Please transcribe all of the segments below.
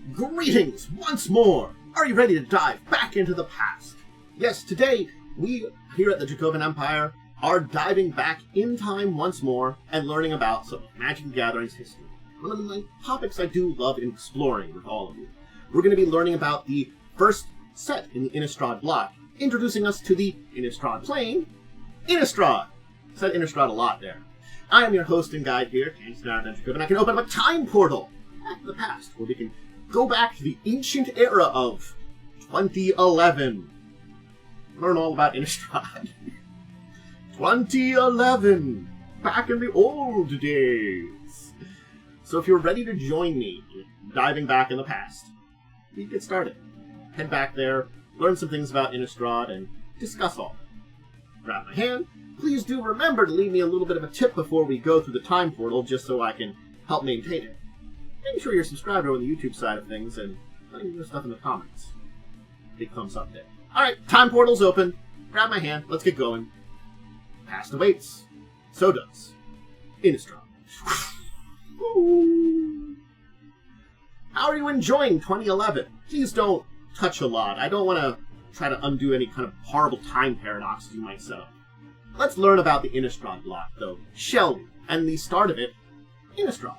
Greetings once more! Are you ready to dive back into the past? Yes, today we here at the Dracovin Empire are diving back in time once more and learning about some of Magic the Gathering's history. One of the topics I do love exploring with all of you. We're going to be learning about the first set in the Innistrad block, introducing us to the Innistrad plane, Innistrad! Said Innistrad a lot there. I am your host and guide here, Innistrad, and I can open up a time portal back to the past, where we can go back to the ancient era of 2011. Learn all about Innistrad. 2011! Back in the old days! So if you're ready to join me diving back in the past, we can get started. Head back there, learn some things about Innistrad, and discuss all. Grab my hand. Please do remember to leave me a little bit of a tip before we go through the time portal, just so I can help maintain it. Make sure you're subscribed over the YouTube side of things, and let me know stuff in the comments. Big thumbs up there. Alright, time portal's open. Grab my hand, let's get going. Past awaits. So does Innistrad. How are you enjoying 2011? Please don't touch a lot. I don't want to try to undo any kind of horrible time paradoxes you might set up. Let's learn about the Innistrad block, though, shall we? And the start of it, Innistrad.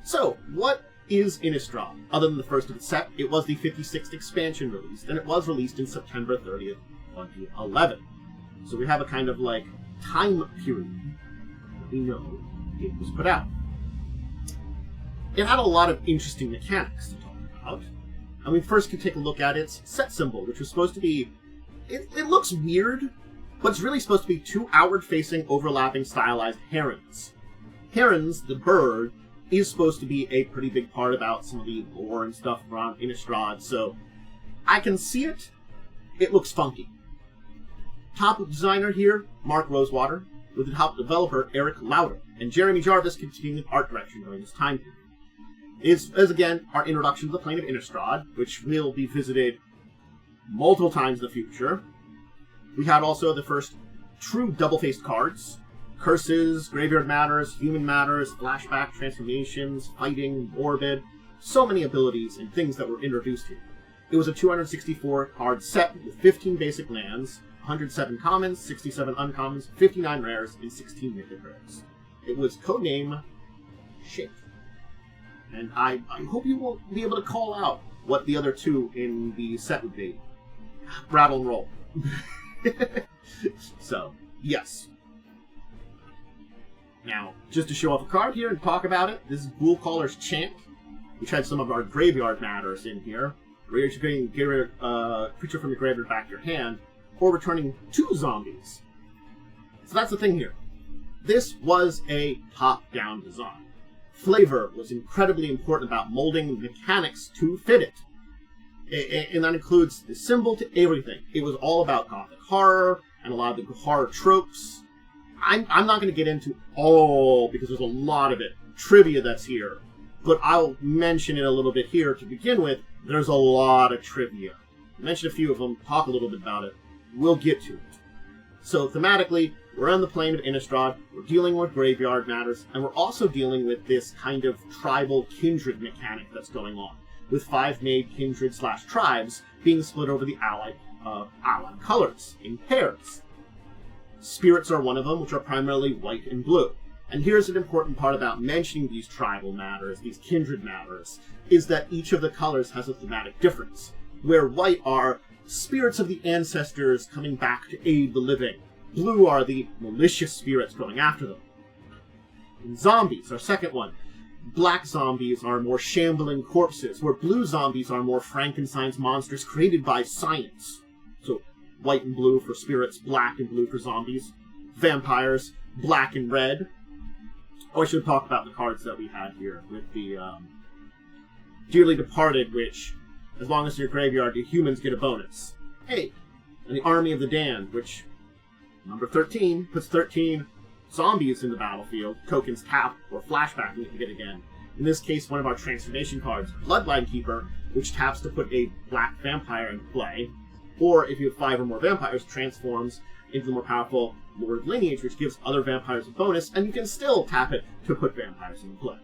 So, what is Innistrad? Other than the first of its set, it was the 56th expansion released, and it was released in September 30th, 2011. So we have a kind of, like, time period that we know it was put out. It had a lot of interesting mechanics to talk about. And we first can take a look at its set symbol, which was supposed to be... It looks weird, but it's really supposed to be two outward-facing, overlapping, stylized herons. Herons, the bird, is supposed to be a pretty big part about some of the lore and stuff around Innistrad, so I can see it. It looks funky. Top designer here, Mark Rosewater, with the top developer, Eric Lauder, and Jeremy Jarvis continuing art direction during this time period. Is again, our introduction to the plane of Innistrad, which will be visited multiple times in the future. We had also the first true double-faced cards. Curses, Graveyard Matters, Human Matters, Flashback, Transformations, Fighting, Morbid. So many abilities and things that were introduced here. It was a 264-card set with 15 basic lands, 107 commons, 67 uncommons, 59 rares, and 16 mythic rares. It was codename Shake. And I hope you will be able to call out what the other two in the set would be. Rattle and roll. So, yes. Now, just to show off a card here and talk about it, this is Ghoulcaller's Chant, which had some of our Graveyard Matters in here, where you're getting a creature from your graveyard back to your hand, or returning 2 zombies. So that's the thing here. This was a top-down design. Flavor was incredibly important about molding mechanics to fit it. And that includes the symbol to everything. It was all about gothic horror, and a lot of the horror tropes. I'm not going to get into all, because there's a lot of it, trivia that's here. But I'll mention it a little bit here to begin with. There's a lot of trivia. I'll mention a few of them, talk a little bit about it. We'll get to it. So thematically, we're on the plane of Innistrad, we're dealing with Graveyard Matters, and we're also dealing with this kind of tribal kindred mechanic that's going on, with 5 made kindred/tribes being split over the allied colors in pairs. Spirits are one of them, which are primarily white and blue. And here's an important part about mentioning these tribal matters, these kindred matters, is that each of the colors has a thematic difference, where white are spirits of the ancestors coming back to aid the living. Blue are the malicious spirits going after them. And zombies, our second one. Black zombies are more shambling corpses, where blue zombies are more Frankenstein's monsters created by science. So, white and blue for spirits, black and blue for zombies. Vampires, black and red. Oh, I should talk about the cards that we had here with the Dearly Departed, which, as long as in your graveyard, your humans get a bonus. Hey, and the Army of the Damned, which, number 13, puts 13 zombies in the battlefield, tokens tap, or flashback and you can get again. In this case, one of our transformation cards, Bloodline Keeper, which taps to put a black vampire into play, or if you have 5 or more vampires, transforms into the more powerful Lord Lineage, which gives other vampires a bonus, and you can still tap it to put vampires into play.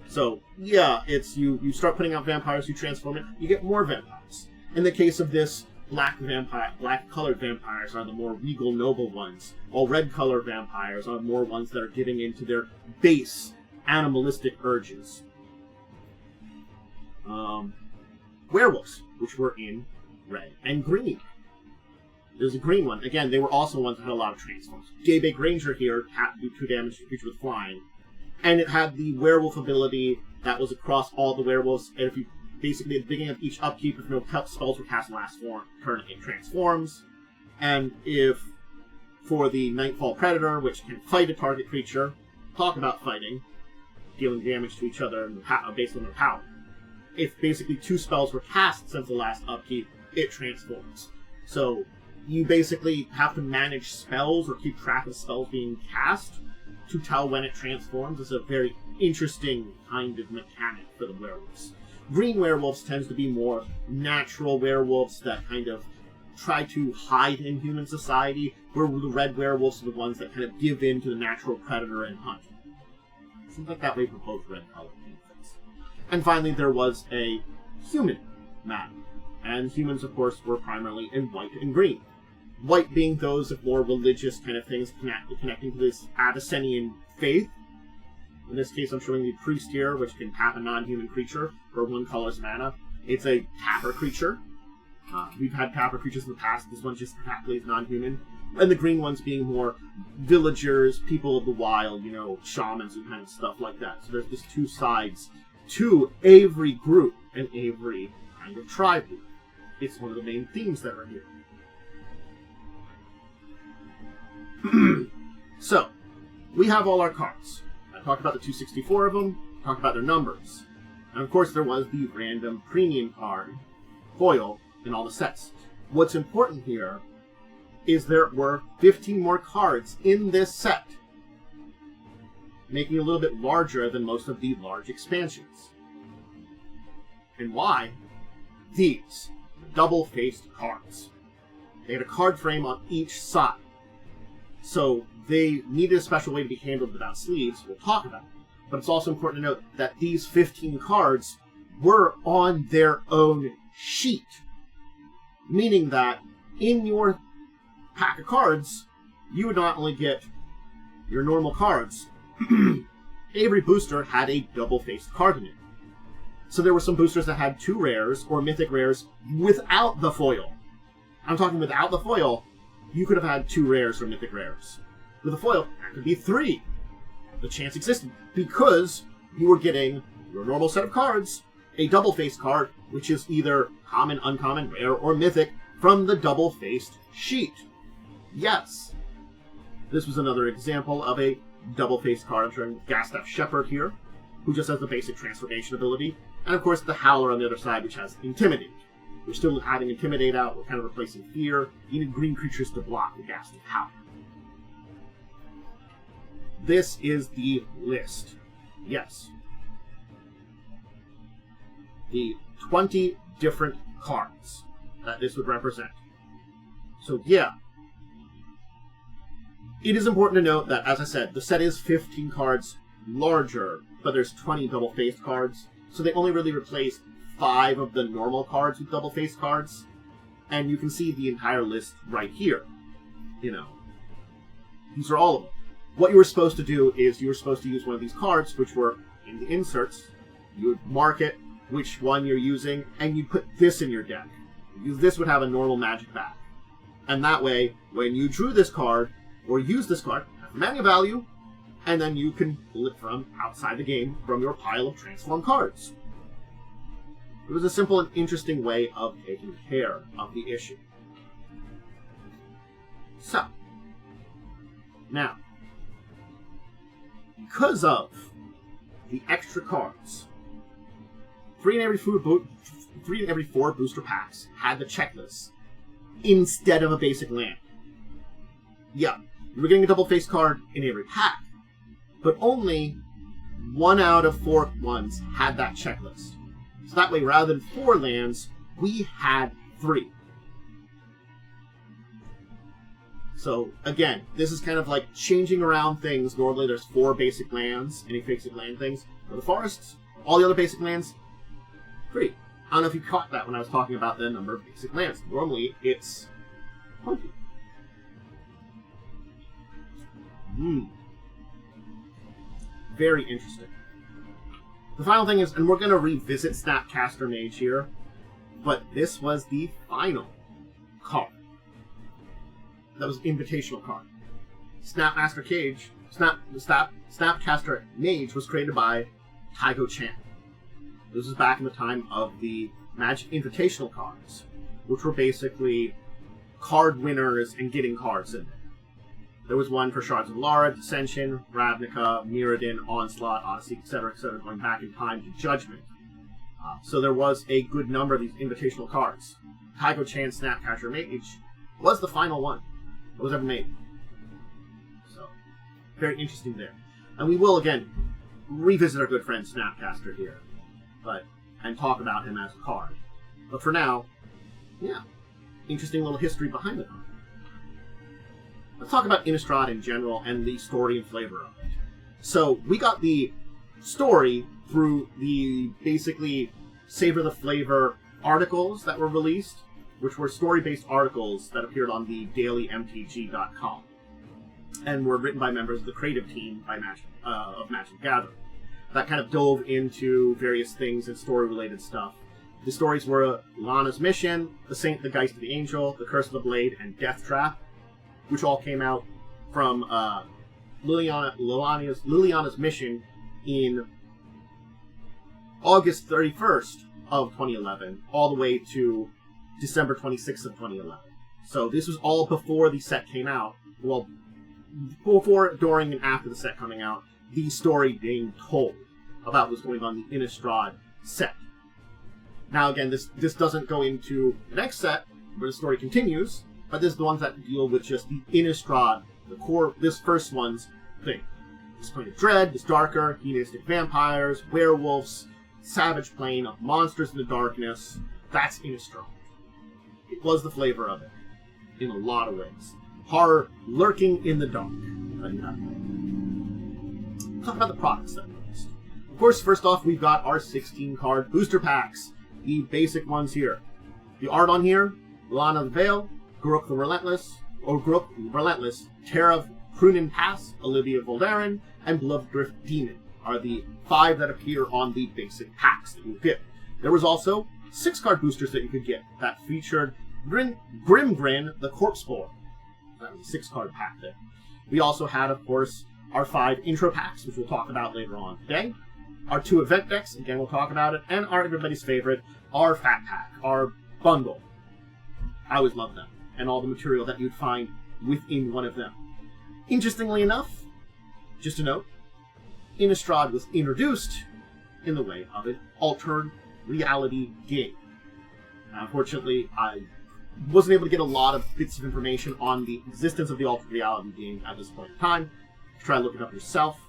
So, yeah, it's you start putting out vampires, you transform it, you get more vampires. In the case of this, black-colored vampires are the more regal, noble ones, while red-colored vampires are more ones that are giving into their base animalistic urges. Werewolves, which were in red and green. There's a green one. Again, they were also ones that had a lot of transforms. Daybake Ranger here had to do 2 damage to a creature with flying. And it had the werewolf ability that was across all the werewolves. And if you basically at the beginning of each upkeep, if no spells were cast last turn, it transforms. And if for the Nightfall Predator, which can fight a target creature, talk about fighting, dealing damage to each other based on their power. If basically 2 spells were cast since the last upkeep, it transforms. So you basically have to manage spells or keep track of spells being cast to tell when it transforms. It's a very interesting kind of mechanic for the werewolves. Green werewolves tends to be more natural werewolves that kind of try to hide in human society, where the red werewolves are the ones that kind of give in to the natural predator and hunt. Seems like that way for both red colored things. And finally, there was a human map. And humans, of course, were primarily in white and green. White being those of more religious kind of things connecting to this Abyssinian faith. In this case, I'm showing the priest here, which can tap a non-human creature for 1 colorless mana. It's a tapper creature. We've had tapper creatures in the past. This one just practically is non-human. And the green ones being more villagers, people of the wild, you know, shamans and kind of stuff like that. So there's just 2 sides to every group and every kind of tribe group. It's one of the main themes that are here. So, we have all our cards. I talked about the 264 of them, talked about their numbers. And of course there was the random premium card, foil, in all the sets. What's important here is there were 15 more cards in this set, making it a little bit larger than most of the large expansions. And why? These double-faced cards. They had a card frame on each side. So they needed a special way to be handled without sleeves. We'll talk about it. But it's also important to note that these 15 cards were on their own sheet. Meaning that in your pack of cards, you would not only get your normal cards. Every booster had a double-faced card in it. So there were some boosters that had 2 rares or mythic rares without the foil. I'm talking without the foil. You could have had 2 rares or mythic rares. With a foil, that could be 3. The chance existed because you were getting your normal set of cards, a double-faced card, which is either common, uncommon, rare, or mythic, from the double-faced sheet. Yes. This was another example of a double-faced card. I'm showing Gastaff Shepherd here, who just has the basic transformation ability. And of course the Howler on the other side, which has Intimidate. We're still having Intimidate out, we're kind of replacing Fear. You need green creatures to block the Gastaff Howler. This is the list. Yes. The 20 different cards that this would represent. So yeah. It is important to note that, as I said, the set is 15 cards larger, but there's 20 double-faced cards. So they only really replace 5 of the normal cards with double-faced cards. And you can see the entire list right here. You know, these are all of them. What you were supposed to do is you were supposed to use one of these cards, which were in the inserts. You would mark it, which one you're using, and you'd put this in your deck. This would have a normal magic back. And that way, when you drew this card, or use this card, have mana value, and then you can pull it from outside the game from your pile of transform cards. It was a simple and interesting way of taking care of the issue. So, now, because of the extra cards, 3 in every 4 booster packs had the checklist instead of a basic land. Yeah, you were getting a double-faced card in every pack, but only 1 out of 4 ones had that checklist. So that way, rather than 4 lands, we had 3. So, again, this is kind of like changing around things. Normally there's 4 basic lands, any basic land things. For the forests, all the other basic lands, free. I don't know if you caught that when I was talking about the number of basic lands. Normally, it's 20. Very interesting. The final thing is, and we're going to revisit Snapcaster Mage here, but this was the final card. That was invitational card. Snapcaster Mage was created by Tycho Chan. This was back in the time of the Magic Invitational cards, which were basically card winners and getting cards in there. There was one for Shards of Lara, Dissension, Ravnica, Mirrodin, Onslaught, Odyssey, etc., going back in time to Judgment. So there was a good number of these invitational cards. Tycho Chan's Snapcaster Mage was the final one that was ever made. So, very interesting there. And we will, again, revisit our good friend Snapcaster here, and talk about him as a card. But for now, yeah, interesting little history behind the card. Let's talk about Innistrad in general and the story and flavor of it. So, we got the story through the, basically, Savor the Flavor articles that were released, which were story-based articles that appeared on the dailymtg.com, and were written by members of the creative team of Magic the Gathering. That kind of dove into various things and story-related stuff. The stories were Lana's Mission, The Saint, the Geist of the Angel, The Curse of the Blade, and Death Trap, which all came out from Liliana's Mission in August 31st of 2011, all the way to December 26th of 2011. So this was all before the set came out. Well, before, during, and after the set coming out, the story being told about what's going on in the Innistrad set. Now again, this doesn't go into the next set, where the story continues, but this is the ones that deal with just the Innistrad, the core, this first one's thing. This Plane of Dread, this darker, hedonistic vampires, werewolves, savage plane, monsters in the darkness. That's Innistrad. It was the flavor of it, in a lot of ways. Horror lurking in the dark. Talk about the products that we released. Of course, first off, we've got our 16-card booster packs. The basic ones here. The art on here, Lana the Veil, Garruk the Relentless, Tara Prunin Pass, Olivia Voldaren, and Beloved Drift Demon are the 5 that appear on the basic packs that you get. There was also 6-card boosters that you could get that featured Grimgrin the Corpseborn. That was a 6-card pack there. We also had, of course, our 5 intro packs, which we'll talk about later on today. Our 2 event decks, again we'll talk about it, and our everybody's favorite, our Fat Pack, our bundle. I always love them, and all the material that you'd find within one of them. Interestingly enough, just a note, Innistrad was introduced in the way of an altered reality game. Now, unfortunately, I wasn't able to get a lot of bits of information on the existence of the altered reality game at this point in time. Try to look it up yourself.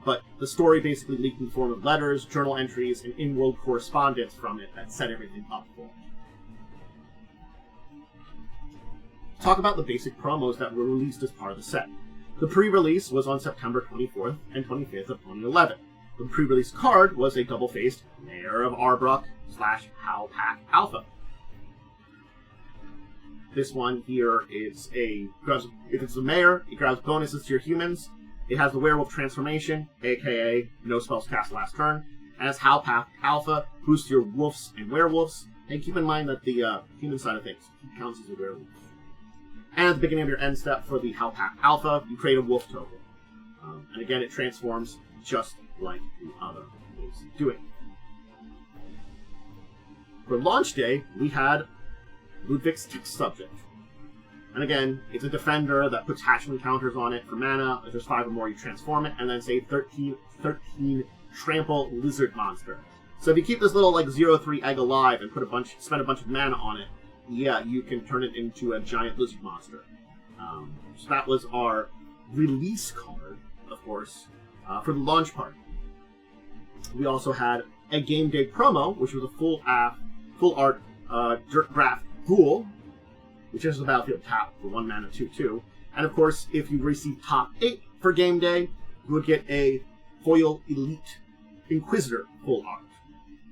But the story basically leaked in the form of letters, journal entries, and in-world correspondence from it that set everything up for it. Talk about the basic promos that were released as part of the set. The pre-release was on September 24th and 25th of 2011. The pre-release card was a double-faced Mayor of Arbrook / Howpack Alpha. This one here is if it's a Mayor, it grabs bonuses to your humans. It has the Werewolf transformation, aka no spells cast last turn. And as Howpack Alpha, boosts your wolves and werewolves. And keep in mind that the human side of things counts as a werewolf. And at the beginning of your end step for the Howpack Alpha, you create a wolf token. And again, it transforms just like the other ways of doing it. For launch day, we had Ludwig's Text Subject. And again, it's a defender that puts hatchling counters on it for mana. If there's 5 or more, you transform it, and then say 13 trample lizard monster. So if you keep this little like 0/3 egg alive and spend a bunch of mana on it, yeah, you can turn it into a giant lizard monster. So that was our release card, of course, for the launch party. We also had a game day promo, which was a full art dirt graph ghoul, which is a battlefield tap for 1 mana 2/2. And of course, if you receive top 8 for game day, you would get a foil elite Inquisitor full art.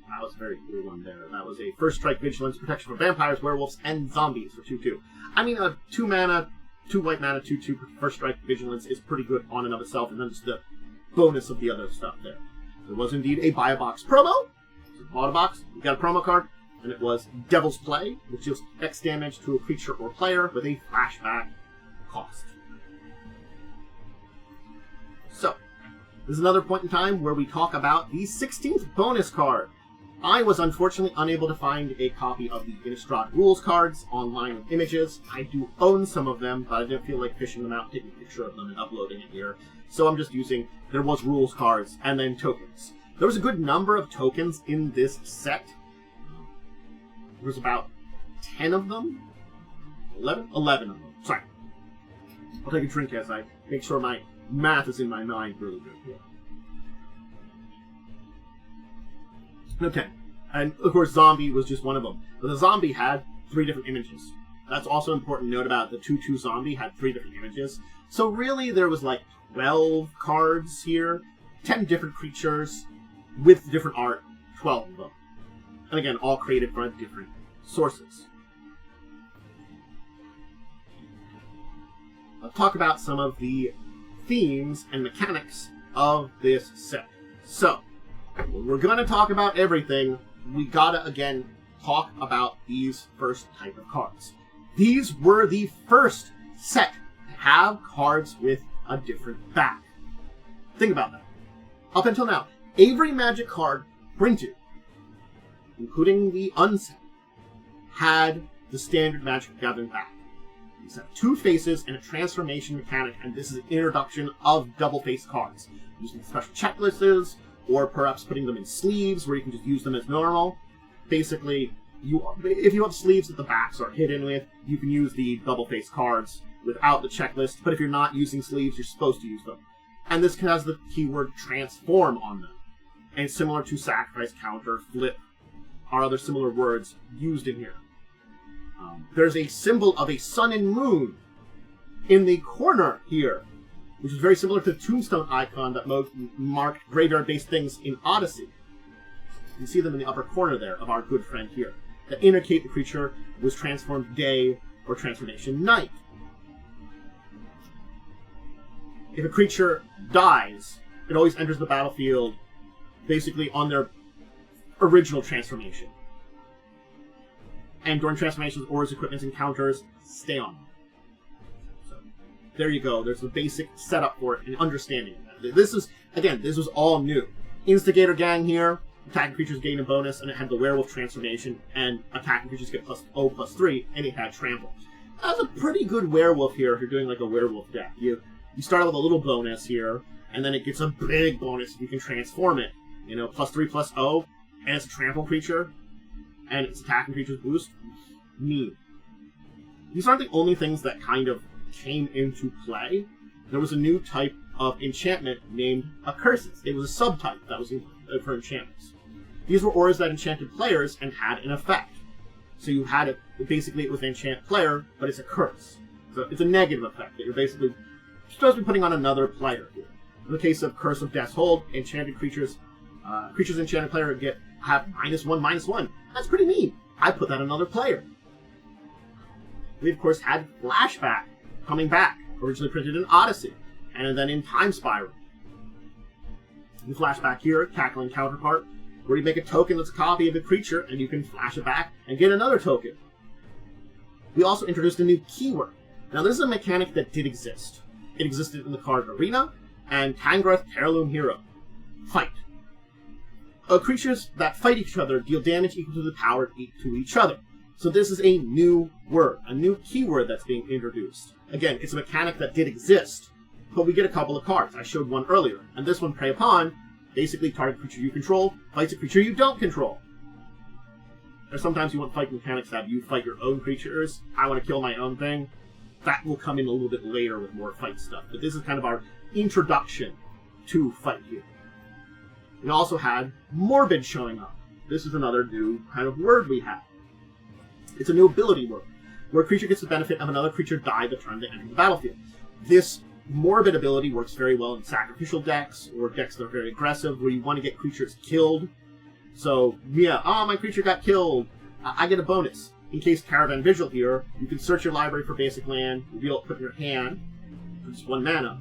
That was a very cool one there. That was a first strike vigilance, protection for vampires, werewolves, and zombies for 2/2. I mean, a 2 mana, 2 white mana, 2/2 first strike vigilance is pretty good on and of itself, and then just the bonus of the other stuff there. There was indeed a buy a box promo. So you bought a box, you got a promo card, and it was Devil's Play, which deals X damage to a creature or player with a flashback cost. So, this is another point in time where we talk about the 16th bonus card. I was unfortunately unable to find a copy of the Innistrad rules cards online with images. I do own some of them, but I didn't feel like fishing them out, taking a picture of them, and uploading it here. So I'm just using, there was rules cards, and then tokens. There was a good number of tokens in this set. There was about 10 of them? 11? 11 of them. Sorry. I'll take a drink as I make sure my math is in my mind really good here. Okay. And, of course, zombie was just one of them. But the zombie had 3 different images. That's also important to note about the 2/2 zombie had 3 different images. So really there was like 12 cards here. 10 different creatures with different art. 12 of them. And again, all created from different sources. I'll talk about some of the themes and mechanics of this set. So, when we're going to talk about everything, we gotta, again, talk about these first type of cards. These were the first set to have cards with a different back. Think about that. Up until now, every Magic card printed, including the unset, had the standard Magic Gathering back. These have 2 faces and a transformation mechanic, and this is an introduction of double-faced cards. Using special checklists, or perhaps putting them in sleeves where you can just use them as normal. Basically, if you have sleeves that the backs are hidden with, you can use the double-faced cards without the checklist, but if you're not using sleeves, you're supposed to use them. And this has the keyword transform on them. And similar to sacrifice, counter, flip, are other similar words used in here. There's a symbol of a sun and moon in the corner here, which is very similar to the tombstone icon that marked graveyard-based things in Odyssey. You can see them in the upper corner there of our good friend here, that indicate the creature was transformed day or transformation night. If a creature dies, it always enters the battlefield basically on their original transformation. And during transformations, ores, equipments, and counters stay on them. So, there you go. There's the basic setup for it and understanding of that. This is, again, this was all new. Instigator Gang here, attacking creatures gain a bonus, and it had the werewolf transformation, and attacking creatures get +0/+3, and it had trample. That's a pretty good werewolf here if you're doing like a werewolf deck. You start out with a little bonus here, and then it gets a big bonus if you can transform it. You know, +3/+0, and it's a trample creature, and its attacking creatures boost. Neat. These aren't the only things that kind of came into play. There was a new type of enchantment named Accurses. It was a subtype that was for enchantments. These were auras that enchanted players and had an effect. So you had it, basically it was an enchant player, but it's a curse. So it's a negative effect that you're basically supposed to be putting on another player here. In the case of Curse of Death's Hold, enchanted creatures, enchanted player have -1/-1. That's pretty neat. I put that on another player. We, of course, had Flashback coming back, originally printed in Odyssey, and then in Time Spiral. You Flashback here, tackling counterpart, where you make a token that's a copy of a creature, and you can flash it back and get another token. We also introduced a new keyword. Now, this is a mechanic that did exist. It existed in the card Arena and Tangrath Heirloom Hero. Fight. Creatures that fight each other deal damage equal to the power to each other. So this is a new word, a new keyword that's being introduced. Again, it's a mechanic that did exist, but we get a couple of cards. I showed one earlier, and this one, Prey Upon, basically target creature you control, fights a creature you don't control. Or sometimes you want fight mechanics that have you fight your own creatures. I want to kill my own thing. That will come in a little bit later with more fight stuff, but this is kind of our introduction to fight here. We also had Morbid showing up. This is another new kind of word we have. It's a new ability word, where a creature gets the benefit of another creature die the turn they enter the battlefield. This Morbid ability works very well in sacrificial decks, or decks that are very aggressive, where you want to get creatures killed. So, yeah, my creature got killed. I get a bonus. In case Caravan Vigil here, you can search your library for basic land, reveal it, put it in your hand, for just 1 mana.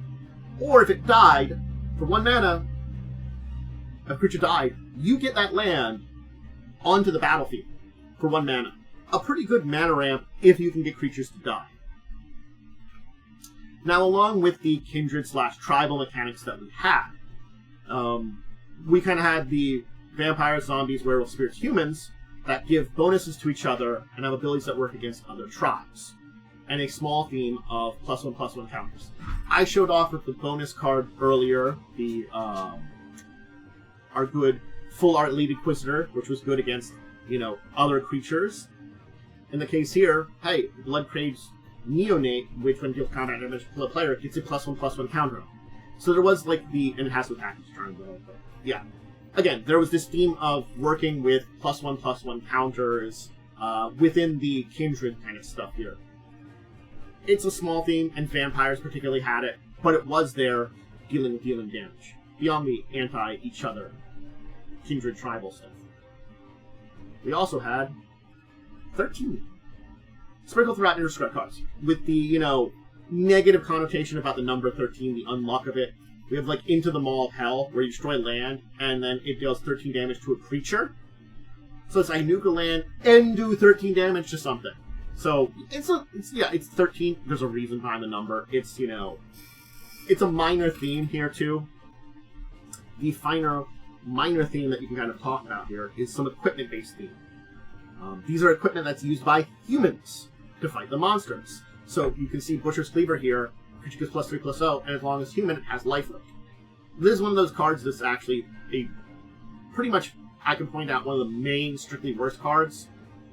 Or if it died, for 1 mana, a creature died, you get that land onto the battlefield for 1 mana. A pretty good mana ramp if you can get creatures to die. Now, along with the kindred/tribal mechanics that we had, we kind of had the vampires, zombies, werewolves, spirits, humans that give bonuses to each other and have abilities that work against other tribes, and a small theme of +1/+1 counters. I showed off with the bonus card earlier, the our good full art Elite Inquisitor, which was good against, other creatures. In the case here, hey, Bloodcrave's Neonate, which when deals combat damage to the player, gets a +1/+1 counter. So there was and it has the package turn, but yeah. Again, there was this theme of working with +1/+1 counters within the Kindred kind of stuff here. It's a small theme, and vampires particularly had it, but it was there dealing damage, beyond the anti-each other Kindred tribal stuff. We also had 13 sprinkled throughout Innistrad cards, with the, negative connotation about the number 13, the unluck of it. We have, Into the Maw of Hell, where you destroy land, and then it deals 13 damage to a creature. So it's I nuke a land and do 13 damage to something. So, it's 13. There's a reason behind the number. It's, it's a minor theme here, too. The minor theme that you can kind of talk about here is some equipment-based theme. These are equipment that's used by humans to fight the monsters. So you can see Butcher's Cleaver here, creature gets +3/+0, and as long as human, it has lifelink. This is one of those cards that's actually pretty much, I can point out, one of the main, strictly worst cards.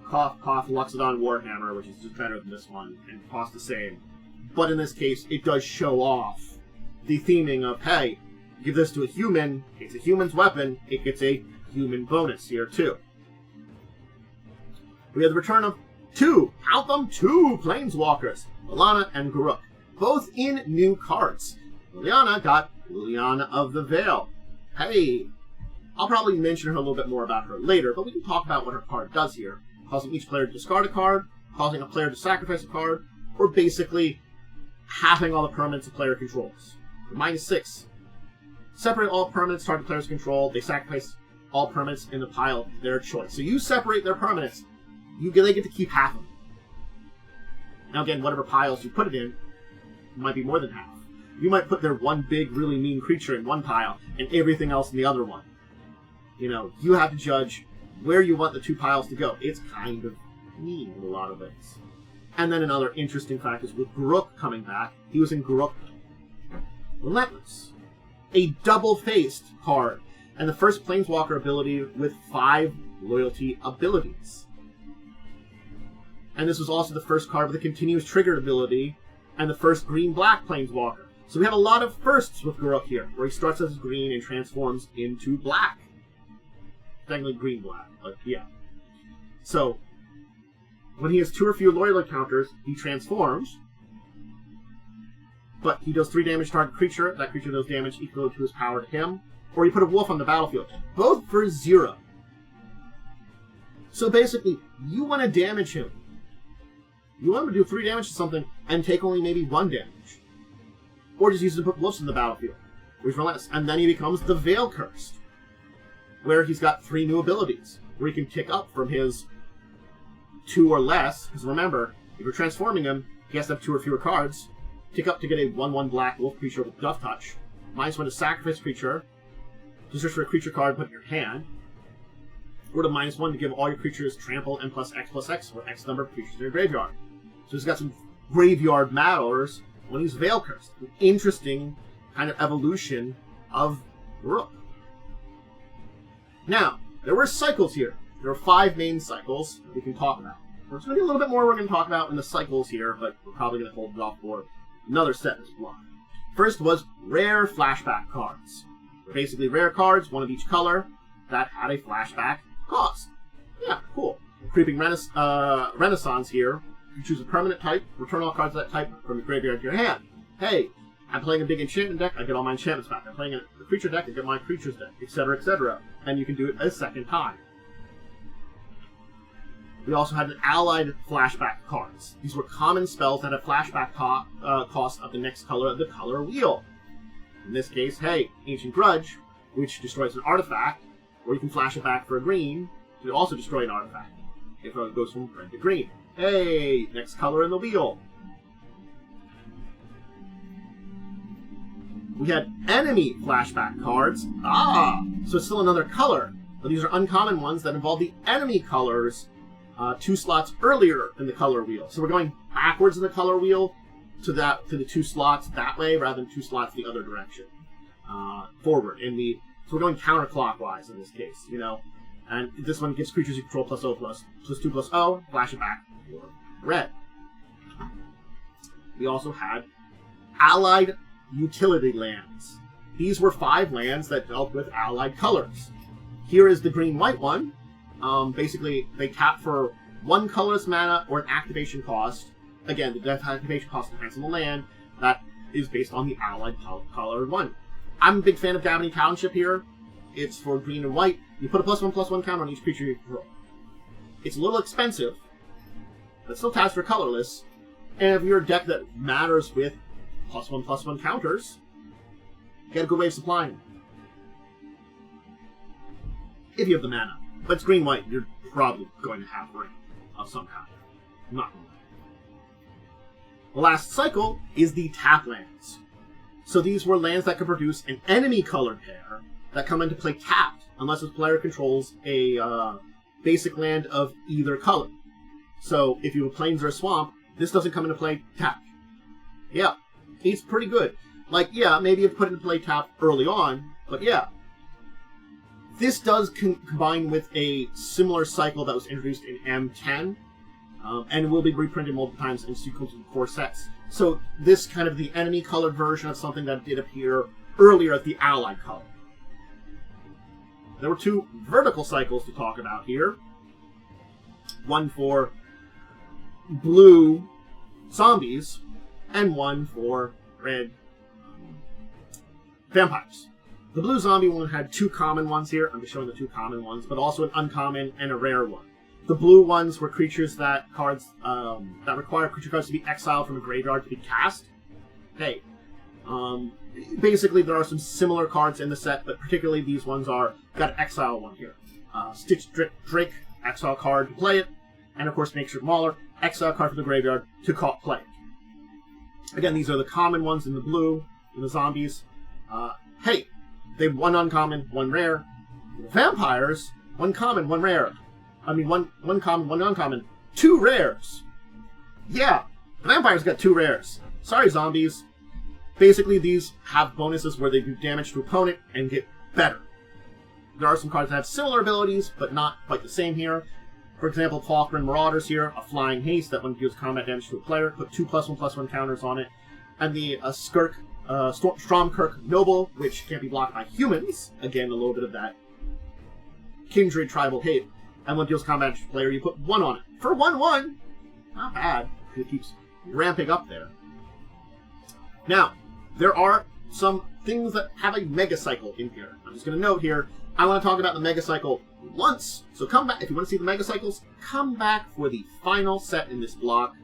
Cough, Luxodon Warhammer, which is just better than this one, and costs the same. But in this case, it does show off the theming of, hey, give this to a human, it's a human's weapon, it gets a human bonus here, too. We have the return of two Planeswalkers, Liliana and Garruk, both in new cards. Liliana got Liliana of the Veil. Hey, I'll probably mention her a little bit more about her later, but we can talk about what her card does here, causing each player to discard a card, causing a player to sacrifice a card, or basically halving all the permanents a player controls. For -6, separate all permanents target players control, they sacrifice all permanents in the pile of their choice. So you separate their permanents, they get to keep half of them. Now again, whatever piles you put it in, might be more than half. You might put their one big, really mean creature in one pile, and everything else in the other one. You have to judge where you want the 2 piles to go. It's kind of mean in a lot of ways. And then another interesting fact is with Garruk coming back, he was in Garruk Relentless, a double-faced card, and the first Planeswalker ability with 5 loyalty abilities. And this was also the first card with a continuous trigger ability, and the first green-black Planeswalker. So we have a lot of firsts with Garruk here, where he starts as green and transforms into black. Technically green-black, but yeah. So, when he has 2 or fewer loyalty counters, he transforms, but he does 3 damage to target creature. That creature does damage equal to his power to him. Or you put a wolf on the battlefield. Both for 0. So basically, you want to damage him. You want him to do 3 damage to something and take only maybe 1 damage. Or just use it to put wolves in the battlefield, which is relentless. And then he becomes the Veil Cursed, where he's got 3 new abilities, where he can tick up from his 2 or less. Because remember, if you're transforming him, he has to have 2 or fewer cards. Tick up to get a 1/1 black wolf creature with Duff Touch. -1 to sacrifice creature. To search for a creature card, put in your hand. Or to -1 to give all your creatures trample and +X/+X, or X number of creatures in your graveyard. So he's got some graveyard matters when he's Veil Cursed. An interesting kind of evolution of Garruk. Now, there were cycles here. There were 5 main cycles that we can talk about. There's going to be a little bit more we're going to talk about in the cycles here, but we're probably going to hold it off for another set this block. First was rare flashback cards. They're basically rare cards, 1 of each color, that had a flashback cost. Yeah, cool. Creeping Renaissance here. You choose a permanent type, return all cards of that type from your graveyard to your hand. Hey, I'm playing a big enchantment deck, I get all my enchantments back. I'm playing a creature deck, I get my creatures deck, etc., etc. And you can do it a second time. We also had an allied flashback cards. These were common spells that have flashback cost of the next color of the color wheel. In this case, hey, Ancient Grudge, which destroys an artifact, or you can flash it back for a green to also destroy an artifact if it goes from red to green. Hey, next color in the wheel. We had enemy flashback cards. So it's still another color. But these are uncommon ones that involve the enemy colors 2 slots earlier in the color wheel. So we're going backwards in the color wheel to the 2 slots that way rather than 2 slots the other direction. Forward. So we're going counterclockwise in this case, you know. And this one gives creatures you control +2/+0, flash it back for red. We also had allied utility lands. These were 5 lands that dealt with allied colors. Here is the green-white one. Basically, they tap for 1 colorless mana or an activation cost. Again, the death activation cost depends on the land. That is based on the allied colored one. I'm a big fan of Gavany Township here. It's for green and white. You put a +1/+1 counter on each creature you control. It's a little expensive, but still taps for colorless. And if you're a deck that matters with +1/+1 counters, you get a good way of supplying them. If you have the mana. But it's green-white, you're probably going to have ring of some kind. Not really. The last cycle is the tap lands. So these were lands that could produce an enemy-colored pair that come into play tapped, unless the player controls a basic land of either color. So if you have a Plains or a Swamp, this doesn't come into play tapped. Yeah, it's pretty good. Like, yeah, maybe you put it into play tapped early on, but yeah. This does combine with a similar cycle that was introduced in M10, and will be reprinted multiple times in sequential core sets. So this kind of the enemy-colored version of something that did appear earlier at the allied color. There were 2 vertical cycles to talk about here. One for blue zombies, and one for red vampires. The blue zombie one had 2 common ones here. I'm just showing the 2 common ones, but also an uncommon and a rare one. The blue ones were creatures that that require creature cards to be exiled from a graveyard to be cast. Hey, basically there are some similar cards in the set, but particularly these ones are got an exile one here. Stitch Drake, exile card to play it, and of course Makeshift Mauler, exile card from the graveyard to play it. Again, these are the common ones in the blue, in the zombies. Hey, they have 1 uncommon, 1 rare. The vampires, 1 common, 1 rare. I mean, one common, 1 uncommon. 2 rares. Yeah, the vampires got 2 rares. Sorry, zombies. Basically, these have bonuses where they do damage to opponent and get better. There are some cards that have similar abilities, but not quite the same here. For example, Falkren Marauders here, a flying haste that when it deals combat damage to a player, put 2 +1/+1 counters on it. And the Stromkirk Noble, which can't be blocked by humans. Again, a little bit of that kindred tribal hate. And when it deals combat damage to a player, you put 1 on it. For 1/1, not bad. It keeps ramping up there. Now, there are some things that have a mega cycle in here. I'm just going to note here, I want to talk about the mega cycle once. So come back, if you want to see the mega cycles, come back for the final set in this block,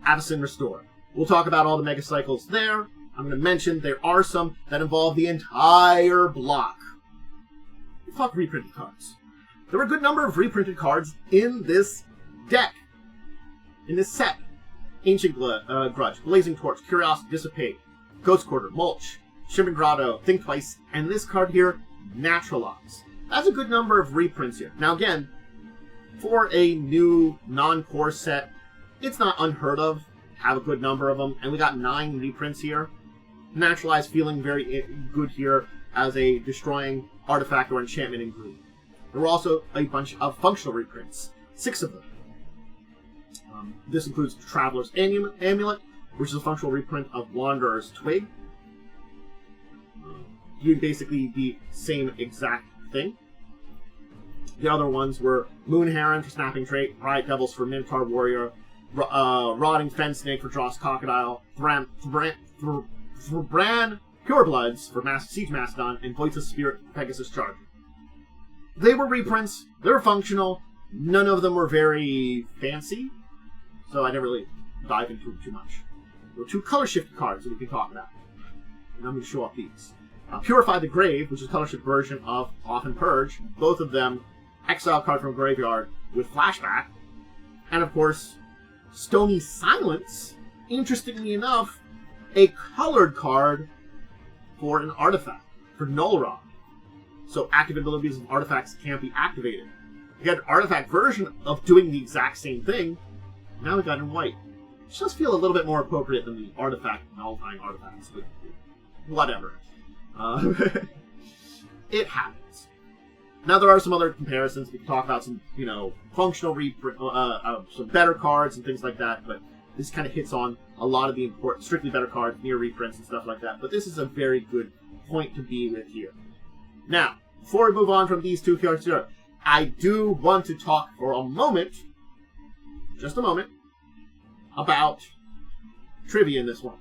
Avacyn Restore. We'll talk about all the mega cycles there. I'm going to mention there are some that involve the entire block. We'll talk reprinted cards. There were a good number of reprinted cards in this deck, in this set. Ancient Grudge, Blazing Torch, Curiosity, Dissipate, Ghost Quarter, Mulch, Shimmering Grotto, Think Twice, and this card here, Naturalize. That's a good number of reprints here. Now again, for a new non-core set, it's not unheard of to have a good number of them, and we got 9 reprints here. Naturalize feeling very good here as a destroying artifact or enchantment in green. There were also a bunch of functional reprints, 6 of them. This includes Traveler's Amulet, which is a functional reprint of Wanderer's Twig. Doing basically the same exact thing. The other ones were Moon Heron for Snapping Trait, Riot Devils for Minotaur Warrior, Rotting Fen Snake for Dross Crocodile, for Bran Purebloods for Siege Mastodon, and Voiceless Spirit Pegasus Charger. They were reprints, they were functional, none of them were very fancy, so I never really dive into them too much. There were 2 color shift cards that we can talk about, and I'm going to show off these. Purify the Grave, which is a color shift version of Off and Purge, both of them exile card from a graveyard with flashback, and of course, Stony Silence, interestingly enough, a colored card for an artifact, for Null Rod. So active abilities of artifacts can't be activated. We had an artifact version of doing the exact same thing, now we got it in white. Which does feel a little bit more appropriate than the artifact nullifying artifacts, but whatever. It happens. Now there are some other comparisons. We can talk about some, functional some better cards and things like that, but this kind of hits on a lot of the important, strictly better cards, near reprints and stuff like that. But this is a very good point to be with here. Now, before we move on from these 2 cards here, I do want to talk for a moment, just a moment, about trivia in this one.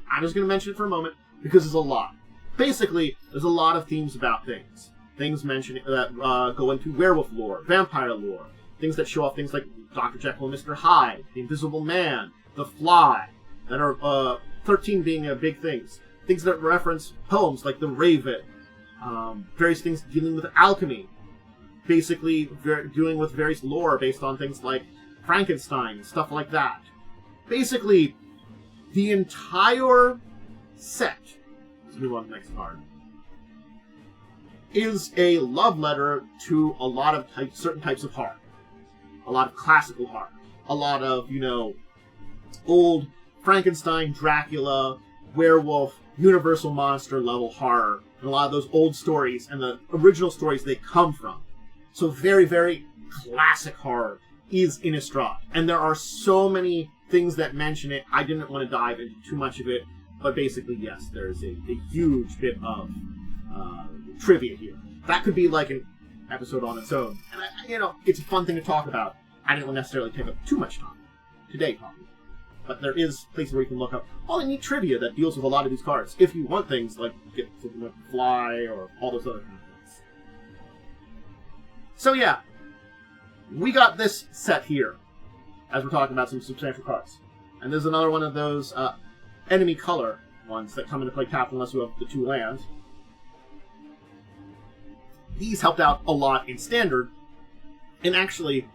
I'm just going to mention it for a moment because there's a lot. Basically, there's a lot of themes about things. Things mentioned that go into werewolf lore, vampire lore, things that show off things like Dr. Jekyll and Mr. Hyde, the Invisible Man, the Fly, that are 13 being big things. Things that reference poems like the Raven, various things dealing with alchemy, basically dealing with various lore based on things like Frankenstein, stuff like that. Basically, the entire set, let's move on to the next card, is a love letter to a lot of certain types of horror. A lot of classical horror. A lot of, old Frankenstein, Dracula, werewolf, universal monster level horror. And a lot of those old stories and the original stories they come from. So very, very classic horror is Innistrad. And there are so many things that mention it. I didn't want to dive into too much of it. But basically, yes, there's a huge bit of trivia here. That could be like an episode on its own. And, it's a fun thing to talk about. I didn't necessarily take up too much time today talking. But there is places where you can look up all the neat trivia that deals with a lot of these cards. If you want things like get something like Fly or all those other kind of things. So yeah, we got this set here as we're talking about some substantial cards. And there's another one of those enemy color ones that come into play tapped unless you have the 2 lands. These helped out a lot in Standard, and actually,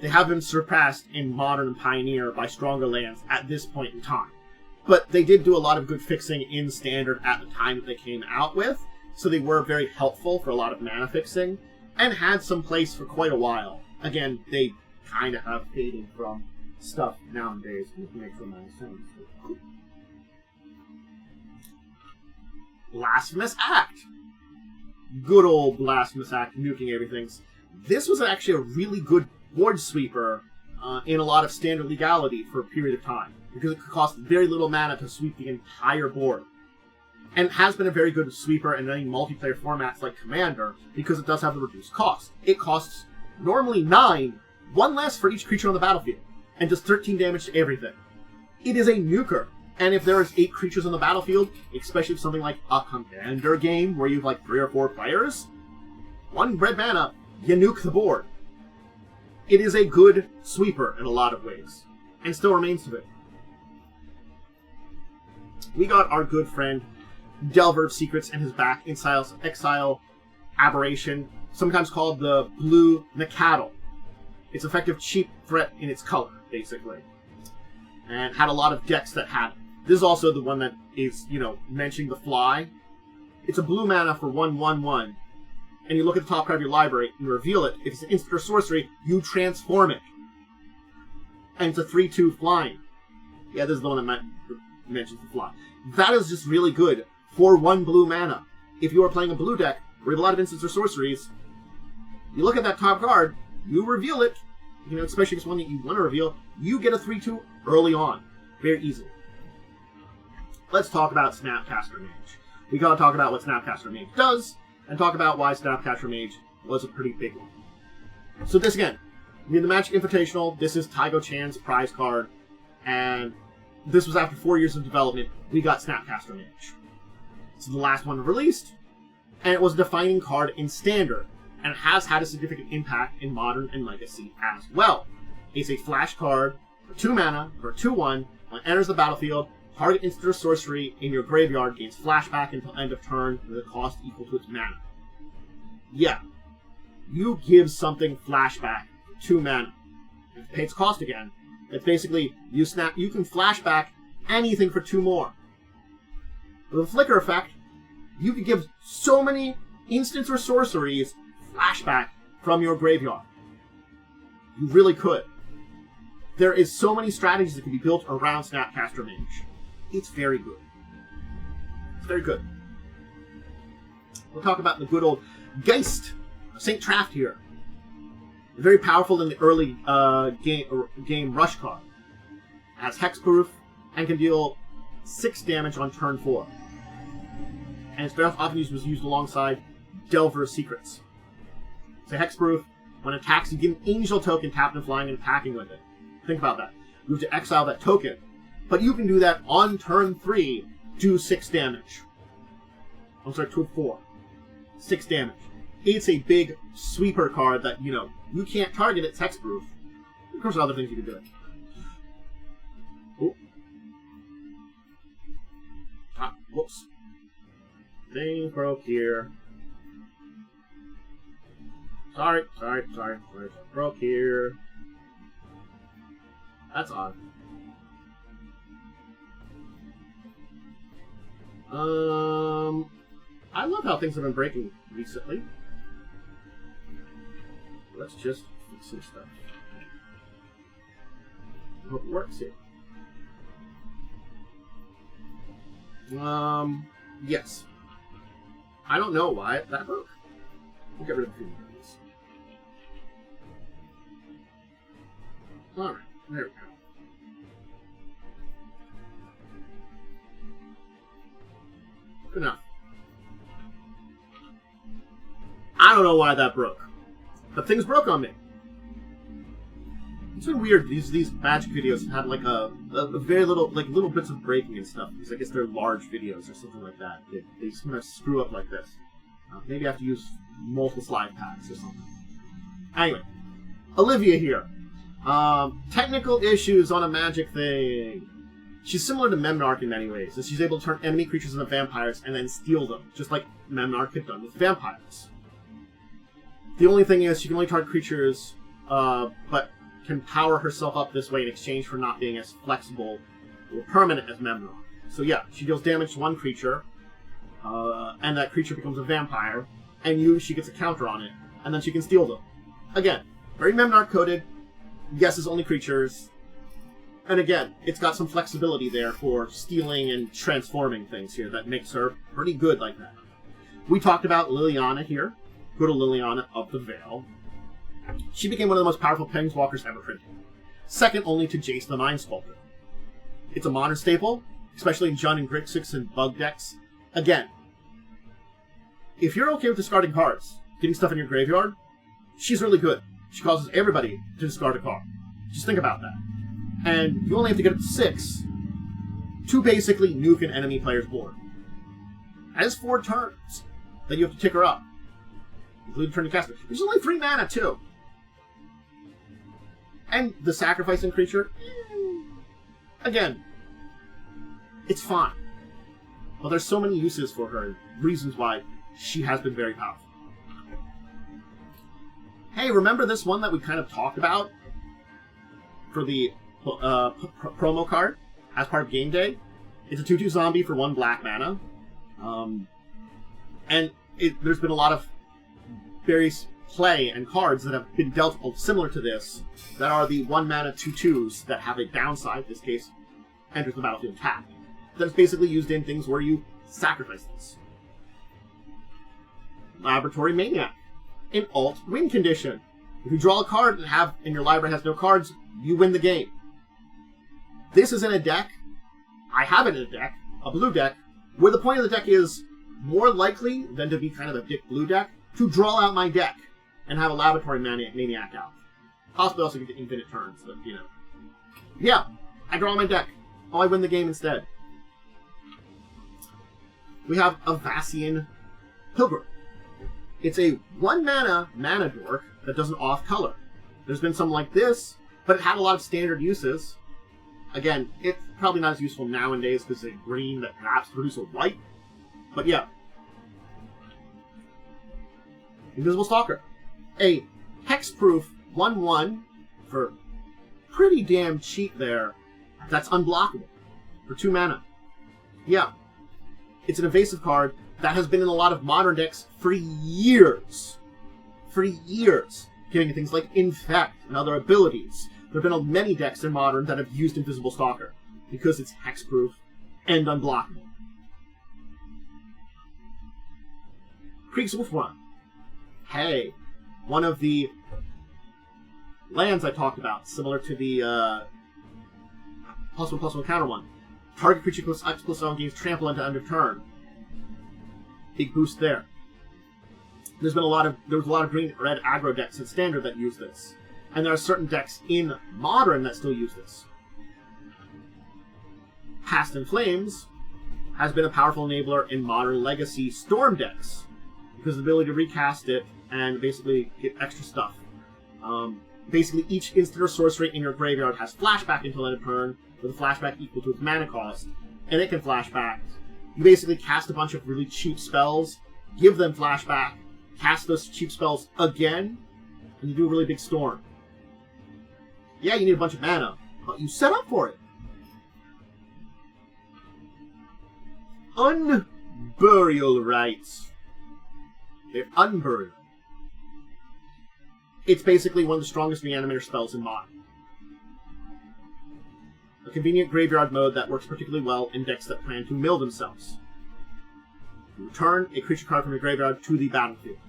they have been surpassed in Modern and Pioneer by stronger lands at this point in time. But they did do a lot of good fixing in Standard at the time that they came out with, so they were very helpful for a lot of mana fixing, and had some place for quite a while. Again, they kind of have faded from stuff nowadays, which makes a lot of sense. Blasphemous Act. Good old Blasphemous Act, nuking everything. This was actually a really good board sweeper in a lot of Standard legality for a period of time, because it could cost very little mana to sweep the entire board. And it has been a very good sweeper in many multiplayer formats like Commander, because it does have the reduced cost. It costs normally 9, 1 less for each creature on the battlefield, and does 13 damage to everything. It is a nuker. And if there is 8 creatures on the battlefield, especially if something like a Commander game where you have like 3 or 4 players, 1 red mana, you nuke the board. It is a good sweeper in a lot of ways, and still remains to be. We got our good friend Delver of Secrets and his back Exile Aberration, sometimes called the Blue Nacatl. It's effective cheap threat in its color, basically. And had a lot of decks that had it. This is also the one that is, mentioning the Fly. It's a blue mana for 1/1/1. And you look at the top card of your library and reveal it. If it's an instant or sorcery, you transform it. And it's a 3/2 flying. Yeah, this is the one that mentions the Fly. That is just really good for 1 blue mana. If you are playing a blue deck with a lot of instants or sorceries, you look at that top card, you reveal it, especially if it's one that you want to reveal, you get a 3/2 early on. Very easily. Let's talk about Snapcaster Mage. We gotta talk about what Snapcaster Mage does, and talk about why Snapcaster Mage was a pretty big one. So this again, in the Magic Invitational, this is Taigo Chan's prize card, and this was after 4 years of development, we got Snapcaster Mage. It's the last one released, and it was a defining card in Standard, and it has had a significant impact in Modern and Legacy as well. It's a flash card for 2 mana, for 2/1, when it enters the battlefield, target instant or sorcery in your graveyard gains flashback until end of turn with a cost equal to its mana. Yeah, you give something flashback for 2 mana. If it pays its cost again, it's basically you can flashback anything for 2 more. With a flicker effect, you could give so many instants or sorceries flashback from your graveyard. You really could. There is so many strategies that can be built around Snapcaster Mage. It's very good. It's very good. We'll talk about the good old Geist, St. Traft here. Very powerful in the early game rush card. Has hexproof and can deal 6 damage on turn 4. And it's very often was used alongside Delver's Secrets. So hexproof, when it attacks, you get an angel token tapped and flying and attacking with it. Think about that. You have to exile that token. But you can do that on turn 3, do 6 damage. I'm sorry, turn 4. 6 damage. It's a big sweeper card that, you can't target its hexproof. Of course, there are other things you can do. Oh. Ah, whoops. Things broke here. Sorry. Broke here. That's odd. I love how things have been breaking recently. Let's just fix some stuff. I hope it works here. Yes. I don't know why that broke. We'll get rid of a few of these. Alright, there we go. Good enough. I don't know why that broke. But things broke on me. It's been weird. These Magic videos have like a very little bits of breaking and stuff. Because I guess they're large videos or something like that. They sometimes screw up like this. Maybe I have to use multiple slide packs or something. Anyway, Olivia here. Technical issues on a Magic thing. She's similar to Memnarch in many ways, as she's able to turn enemy creatures into vampires and then steal them, just like Memnarch had done with vampires. The only thing is, she can only target creatures, but can power herself up this way in exchange for not being as flexible or permanent as Memnarch. So yeah, she deals damage to one creature, and that creature becomes a vampire, and she gets a counter on it, and then she can steal them. Again, very Memnarch coded, guesses only creatures, and again, it's got some flexibility there for stealing and transforming things here that makes her pretty good like that. We talked about Liliana here. Good old Liliana of the Veil. She became one of the most powerful planeswalkers ever printed. Second only to Jace the Mind Sculptor. It's a modern staple, especially in Jund and Grixis and Bug decks. Again, if you're okay with discarding cards, getting stuff in your graveyard, she's really good. She causes everybody to discard a card. Just think about that. And you only have to get up to 6 to basically nuke an enemy player's board. That is 4 turns that you have to tick her up, including turn to cast it. There's only 3 mana, too. And the sacrificing creature, again, it's fine. But there's so many uses for her, and reasons why she has been very powerful. Hey, remember this one that we kind of talked about for the promo card as part of Game Day? It's a 2/2 zombie for 1 black mana. And there's been a lot of various play and cards that have been dealt similar to this that are the 1 mana 2/2s that have a downside. In this case, enters the battlefield tapped. That's basically used in things where you sacrifice this. Laboratory Maniac. An alt win condition. If you draw a card and your library has no cards, you win the game. This is in a deck, I have it in a deck, a blue deck, where the point of the deck is more likely than to be kind of a dick blue deck, to draw out my deck and have a Laboratory Maniac out. Possibly also get infinite turns, but, Yeah, I draw my deck. Oh, I win the game instead. We have a Vassian Pilgrim. It's a 1-mana dork that does an off-color. There's been some like this, but it had a lot of standard uses. Again, it's probably not as useful nowadays because it's a green that perhaps produces a white. But yeah. Invisible Stalker. A hexproof 1/1 for pretty damn cheap there. That's unblockable for 2 mana. Yeah. It's an evasive card that has been in a lot of modern decks for years. For years. Giving it things like Infect and other abilities. There have been many decks in Modern that have used Invisible Stalker because it's hexproof and unblockable. Krieg's Wolf Run. Hey, one of the lands I talked about, similar to the +1/+1 counter one. Target creature plus X+1 gains trample into end of turn. Big boost there. There was a lot of green-red aggro decks in Standard that use this. And there are certain decks in Modern that still use this. Past in Flames has been a powerful enabler in Modern Legacy Storm decks, because of the ability to recast it and basically get extra stuff. Basically, each instant or sorcery in your graveyard has flashback until end of turn, with a flashback equal to its mana cost, and it can flashback. You basically cast a bunch of really cheap spells, give them flashback, cast those cheap spells again, and you do a really big storm. Yeah, you need a bunch of mana, but you set up for it. Unburial Rites. They're unburial. It's basically one of the strongest reanimator spells in Modern. A convenient graveyard mode that works particularly well in decks that plan to mill themselves. You return a creature card from your graveyard to the battlefield.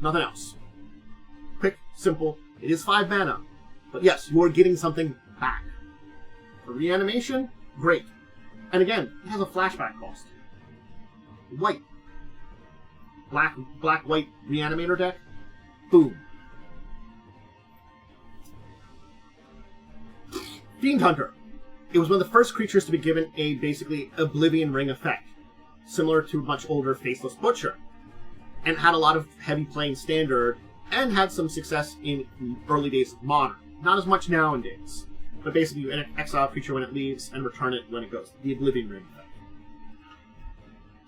Nothing else. Quick, simple. It is 5 mana. But yes, you are getting something back. For reanimation, great. And again, it has a flashback cost. White. Black-white reanimator deck. Boom. Fiend Hunter. It was one of the first creatures to be given a basically Oblivion Ring effect, similar to a much older Faceless Butcher, and had a lot of heavy play in Standard, and had some success in early days of Modern. Not as much nowadays, but basically you exile a creature when it leaves and return it when it goes. The Oblivion Ring effect.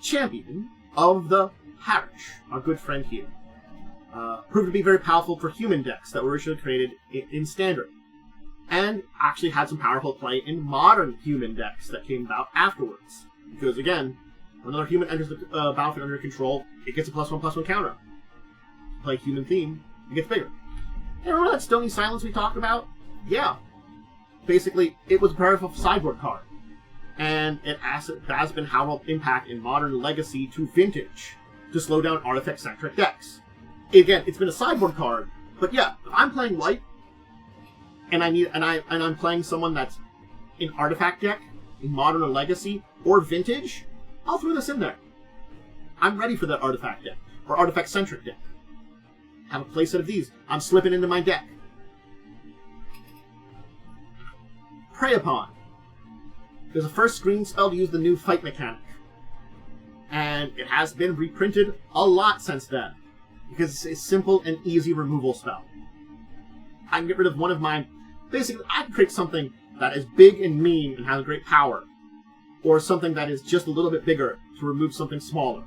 Champion of the Parish, our good friend here, proved to be very powerful for human decks that were originally created in Standard, and actually had some powerful play in modern human decks that came about afterwards. Because again, when another human enters the battlefield under control, it gets a +1/+1 counter. Play human theme, it gets bigger. Hey, remember that Stony Silence we talked about? Yeah. Basically, it was a powerful sideboard card. And it has been how impact in Modern Legacy to Vintage to slow down artifact-centric decks. Again, it's been a sideboard card, but yeah, if I'm playing white, and I'm playing someone that's in artifact deck, in Modern or Legacy, or Vintage, I'll throw this in there. I'm ready for that artifact deck, or artifact-centric deck. Have a playset of these. I'm slipping into my deck. Prey Upon. It was the first green spell to use the new fight mechanic. And it has been reprinted a lot since then, because it's a simple and easy removal spell. I can get rid of one of mine. Basically, I can create something that is big and mean and has great power, or something that is just a little bit bigger to remove something smaller.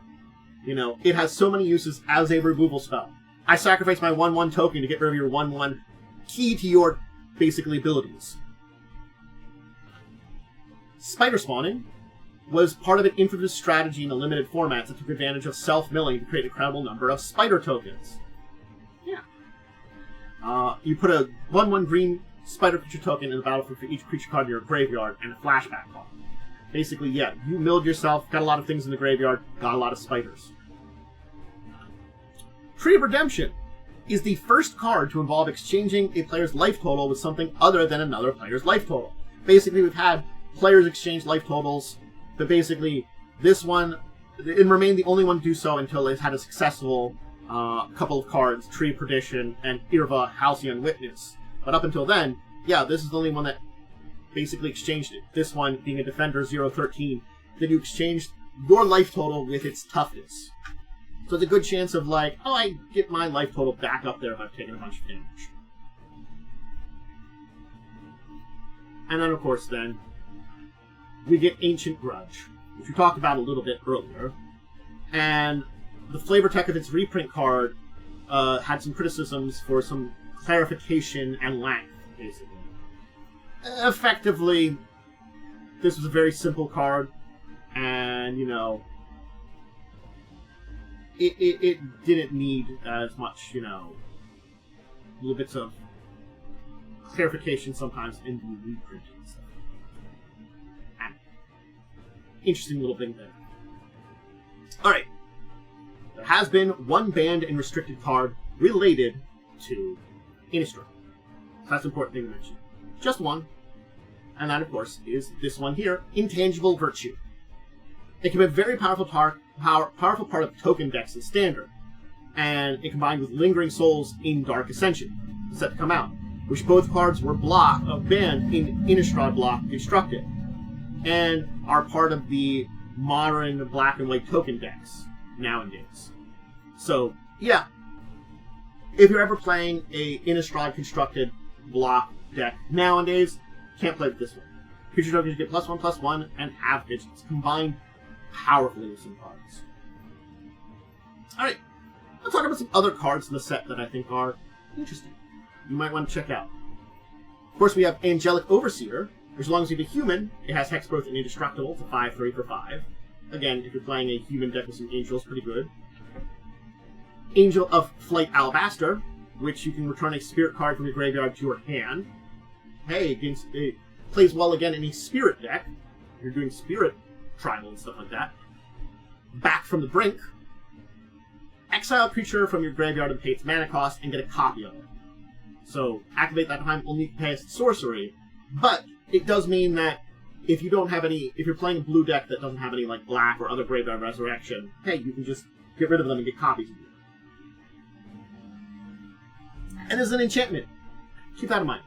You know, it has so many uses as a removal spell. I sacrifice my 1/1 token to get rid of your 1/1 key to your, basically, abilities. Spider Spawning was part of an infamous strategy in a limited format that took advantage of self-milling to create a credible number of spider tokens. Yeah. You put a 1/1 green spider creature token in the battlefield for each creature card in your graveyard and a flashback card. Basically, yeah, you milled yourself, got a lot of things in the graveyard, got a lot of spiders. Tree of Redemption is the first card to involve exchanging a player's life total with something other than another player's life total. Basically, we've had players exchange life totals, but basically, this one, it remained the only one to do so until it had a successful couple of cards, Tree of Perdition and Irva Halcyon Witness. But up until then, yeah, this is the only one that basically exchanged it. This one being a Defender 013, then you exchanged your life total with its toughness. So there's a good chance of like, oh, I get my life total back up there if I've taken a bunch of damage. And then, of course, then, we get Ancient Grudge, which we talked about a little bit earlier. And the flavor tech of its reprint card had some criticisms for some clarification and length, basically. Effectively, this was a very simple card, and, you know, it didn't need as much, you know, little bits of clarification sometimes in the reprint and stuff. And interesting little thing there. Alright. There has been one banned and restricted card related to Innistrad. That's an important thing to mention. Just one. And that, of course, is this one here, Intangible Virtue. It can be a very powerful powerful part of token decks in Standard, and it combined with Lingering Souls in Dark Ascension, set to come out, which both cards were banned in Innistrad block Constructed, and are part of the modern black and white token decks nowadays. So, yeah, if you're ever playing a Innistrad Constructed block deck nowadays, can't play with this one. Creature tokens get +1/+1 and have vigilance, combined powerfully with some cards. Alright, let's talk about some other cards in the set that I think are interesting. You might want to check out. Of course, we have Angelic Overseer, which as long as you have a human, it has Hexgrowth and Indestructible to 5/3 for 5. Again, if you're playing a human deck with some angels, pretty good. Angel of Flight Alabaster, which you can return a spirit card from your graveyard to your hand. Hey, it plays well again in a spirit deck. If you're doing spirit tribal and stuff like that. Back from the Brink. Exile a creature from your graveyard and pay its mana cost and get a copy of it. So, activate that time only to pay its sorcery, but it does mean that if you don't have any, if you're playing a blue deck that doesn't have any like black or other graveyard resurrection, hey, you can just get rid of them and get copies of them. And there's an enchantment. Keep that in mind.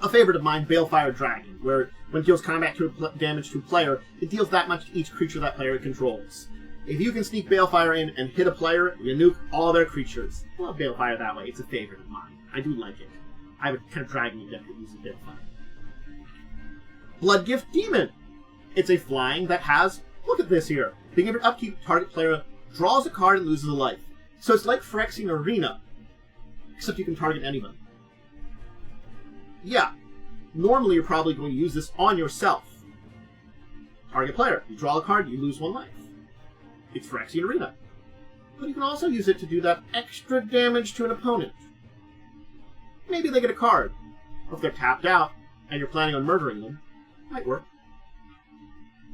A favorite of mine, Balefire Dragon, where when it deals combat damage to a player, it deals that much to each creature that player controls. If you can sneak Balefire in and hit a player, you nuke all their creatures. I love Balefire that way. It's a favorite of mine. I do like it. I have a kind of dragon deck that uses Balefire. Bloodgift Demon. It's a flying that has, look at this here. Beginning of upkeep, target player draws a card and loses a life. So it's like Phyrexian Arena, except you can target anyone. Yeah, normally you're probably going to use this on yourself. Target player, you draw a card, you lose 1 life. It's Phyrexian Arena. But you can also use it to do that extra damage to an opponent. Maybe they get a card, or if they're tapped out and you're planning on murdering them, might work.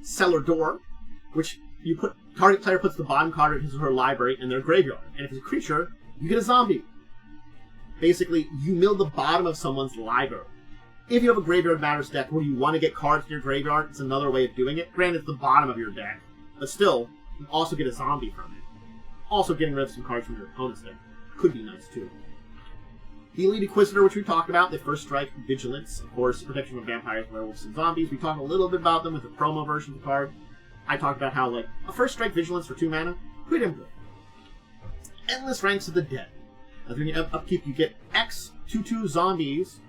Cellar Door, which you put, target player puts the bottom card of his or her library in their graveyard, and if it's a creature, you get a zombie. Basically, you mill the bottom of someone's library. If you have a Graveyard Matters deck where you want to get cards in your graveyard, it's another way of doing it. Granted, it's the bottom of your deck, but still, you also get a zombie from it. Also, getting rid of some cards from your opponent's deck could be nice, too. The Elite Inquisitor, which we talked about, the First Strike, Vigilance, of course, protection from vampires, werewolves, and zombies. We talked a little bit about them with the promo version of the card. I talked about how, like, a First Strike Vigilance for 2 mana, pretty damn good. Endless Ranks of the Dead. As when you upkeep, you get X 2/2 zombies,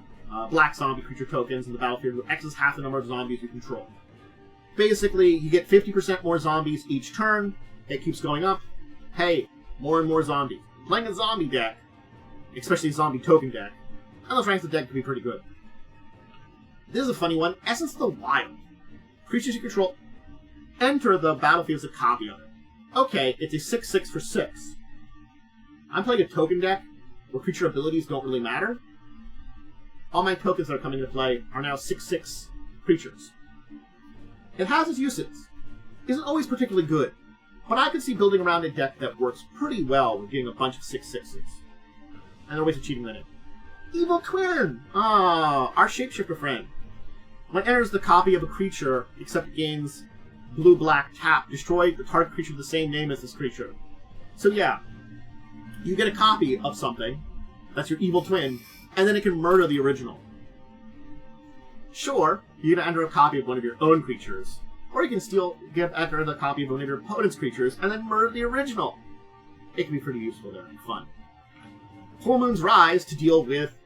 black zombie creature tokens in the battlefield, where X is half the number of zombies you control. Basically, you get 50% more zombies each turn. It keeps going up. Hey, more and more zombies. Playing a zombie deck, especially a zombie token deck, Endless Ranks of the Dead can be pretty good. This is a funny one. Essence of the Wild. Creatures you control enter the battlefield as a copy of it. Okay, it's a 6/6 for 6. I'm playing a token deck where creature abilities don't really matter. All my tokens that are coming into play are now 6/6 creatures. It has its uses. Isn't always particularly good, but I can see building around a deck that works pretty well with getting a bunch of 6/6s. And there are ways of cheating that in. Evil Twin! Ah, our shapeshifter friend. When it enters the copy of a creature, except it gains blue-black tap, destroy the target creature with the same name as this creature. So yeah, you get a copy of something, that's your evil twin, and then it can murder the original. Sure, you can enter a copy of one of your own creatures, or you can enter the copy of one of your opponent's creatures and then murder the original. It can be pretty useful there and fun. Full Moon's Rise to deal with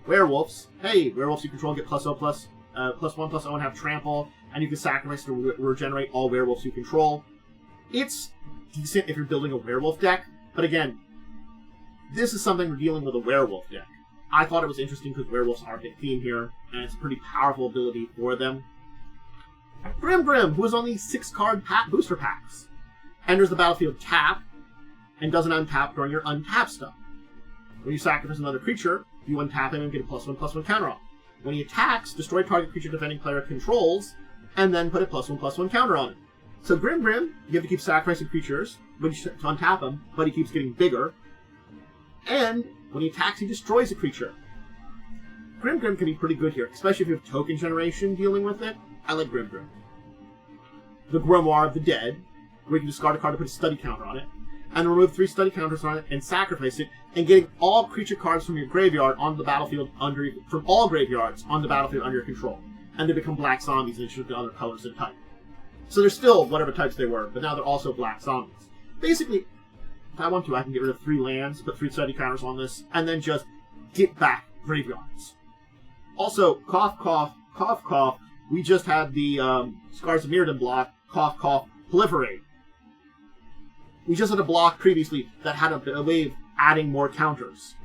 werewolves. Hey, werewolves you control get +1/+0 and have trample, and you can sacrifice to regenerate all werewolves you control. It's decent if you're building a werewolf deck, but again, this is something we're dealing with a werewolf deck. I thought it was interesting because werewolves are a big theme here, and it's a pretty powerful ability for them. Grim, who is on these 6-card booster packs, enters the battlefield tap, and doesn't untap during your untap stuff. When you sacrifice another creature, you untap him and get a +1/+1 counter on. When he attacks, destroy target creature defending player controls, and then put a +1/+1 counter on it. So Grim, you have to keep sacrificing creatures to untap him, but he keeps getting bigger. And when he attacks, he destroys a creature. Grim can be pretty good here, especially if you have token generation dealing with it. I like Grim. The Grimoire of the Dead, where you can discard a card to put a study counter on it, and remove 3 study counters on it and sacrifice it, and getting all creature cards from your graveyard on the battlefield from all graveyards on the battlefield under your control, and they become black zombies and shift to other colors and type. So they're still whatever types they were, but now they're also black zombies. Basically, if I want to, I can get rid of 3 lands, put 3 study counters on this, and then just get back graveyards. Also, cough, we just had the Scars of Mirrodin block, cough, proliferate. We just had a block previously that had a way of adding more counters.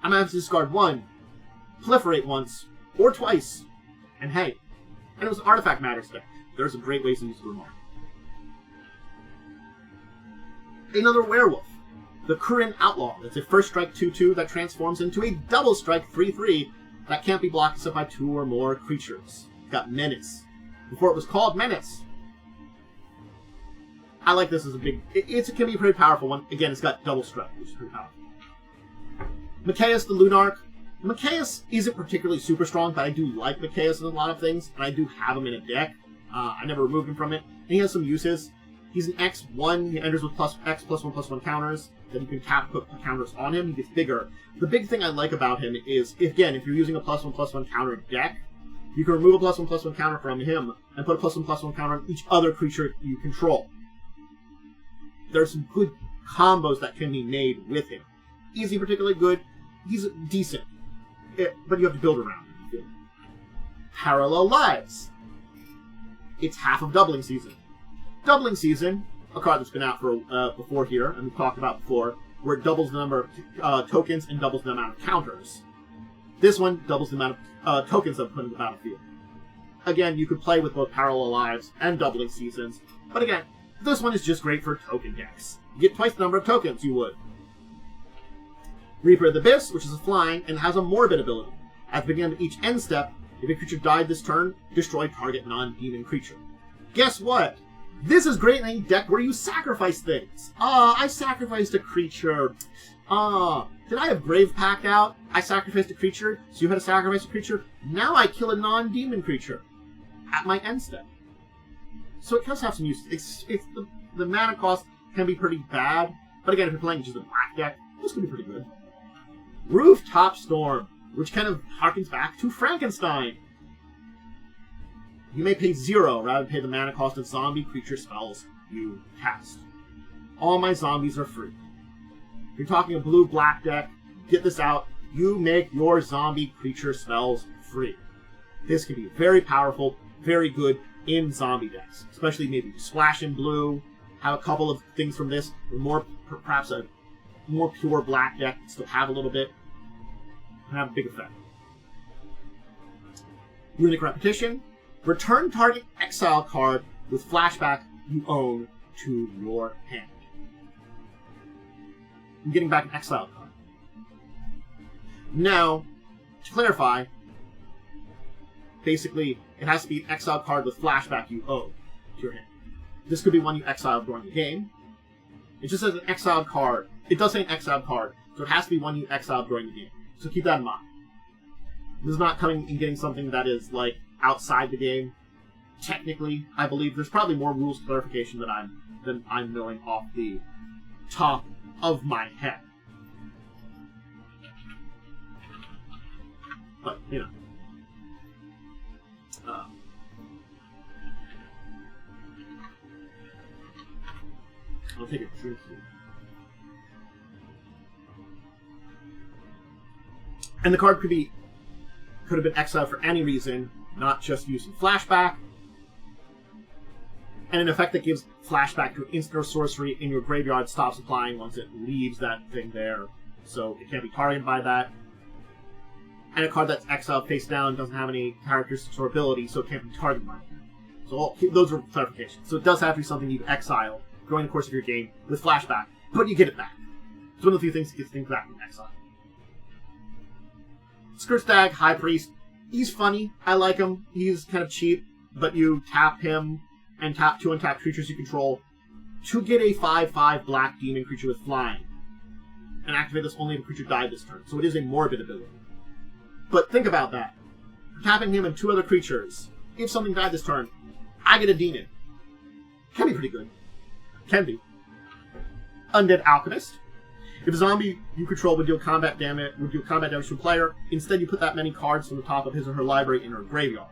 I'm going to have to discard 1, proliferate once, or twice, and hey. And it was an Artifact Matters deck. There's some great ways to use the Grimoire. Another werewolf, the Kurin Outlaw. It's a first strike 2/2 that transforms into a double strike 3/3 that can't be blocked except by 2 or more creatures. It's got Menace. Before it was called Menace. I like this as a big... It can be a pretty powerful one. Again, it's got double strike, which is pretty powerful. Machias the Lunarch. Machias isn't particularly super strong, but I do like Machias in a lot of things, and I do have him in a deck. I never removed him from it. And he has some uses. He's an X1. He enters with X +1/+1 counters. Then you can tap put counters on him. He gets bigger. The big thing I like about him is, if you're using a +1/+1 counter deck, you can remove a +1/+1 counter from him and put a +1/+1 counter on each other creature you control. There's some good combos that can be made with him. Is he particularly good? He's decent. But you have to build around him. Parallel Lives. It's half of Doubling Season. Doubling Season, a card that's been out for before here, and we've talked about before, where it doubles the number of tokens and doubles the amount of counters. This one doubles the amount of tokens that put in the battlefield. Again, you could play with both Parallel Lives and Doubling Seasons, but again, this one is just great for token decks. You get twice the number of tokens you would. Reaper of the Abyss, which is a flying and has a morbid ability. At the beginning of each end step, if a creature died this turn, destroy target non-demon creature. Guess what? This is great in any deck where you sacrifice things. I sacrificed a creature. Did I have Grave Pact out? I sacrificed a creature, so you had to sacrifice a creature. Now I kill a non-demon creature at my end step. So it does have some use. The mana cost can be pretty bad, but again, if you're playing just a black deck, this could be pretty good. Rooftop Storm, which kind of harkens back to Frankenstein. You may pay 0 rather than pay the mana cost of zombie creature spells you cast. All my zombies are free. If you're talking a blue-black deck, get this out. You make your zombie creature spells free. This can be very powerful, very good in zombie decks. Especially maybe splash in blue, have a couple of things from this, or perhaps a more pure black deck, still have a little bit, and have a big effect. Runic Repetition. Return target exile card with flashback you own to your hand. I'm getting back an exile card. Now, to clarify, basically, it has to be an exile card with flashback you own to your hand. This could be one you exiled during the game. It just says an exiled card. It does say an exiled card, so it has to be one you exiled during the game. So keep that in mind. This is not coming and getting something that is, like, outside the game. Technically, I believe there's probably more rules clarification than I'm knowing off the top of my head. But, you know. I'll take a drink here. And the card could have been exiled for any reason, not just using flashback. And an effect that gives flashback to an instant or sorcery in your graveyard stops applying once it leaves that thing there. So it can't be targeted by that. And a card that's exiled face down doesn't have any characteristics or ability, so it can't be targeted by that. So those are clarifications. So it does have to be something you exile during the course of your game with flashback, but you get it back. It's one of the few things that gets things back from exile. Skrtstag, High Priest. He's funny. I like him. He's kind of cheap, but you tap him and tap 2 untapped creatures you control to get a 5/5 black demon creature with flying. And activate this only if a creature died this turn. So it is a morbid ability. But think about that. Tapping him and 2 other creatures. If something died this turn, I get a demon. Can be pretty good. Can be. Undead Alchemist. If a zombie you control would deal combat damage to a player, instead you put that many cards from the top of his or her library in her graveyard.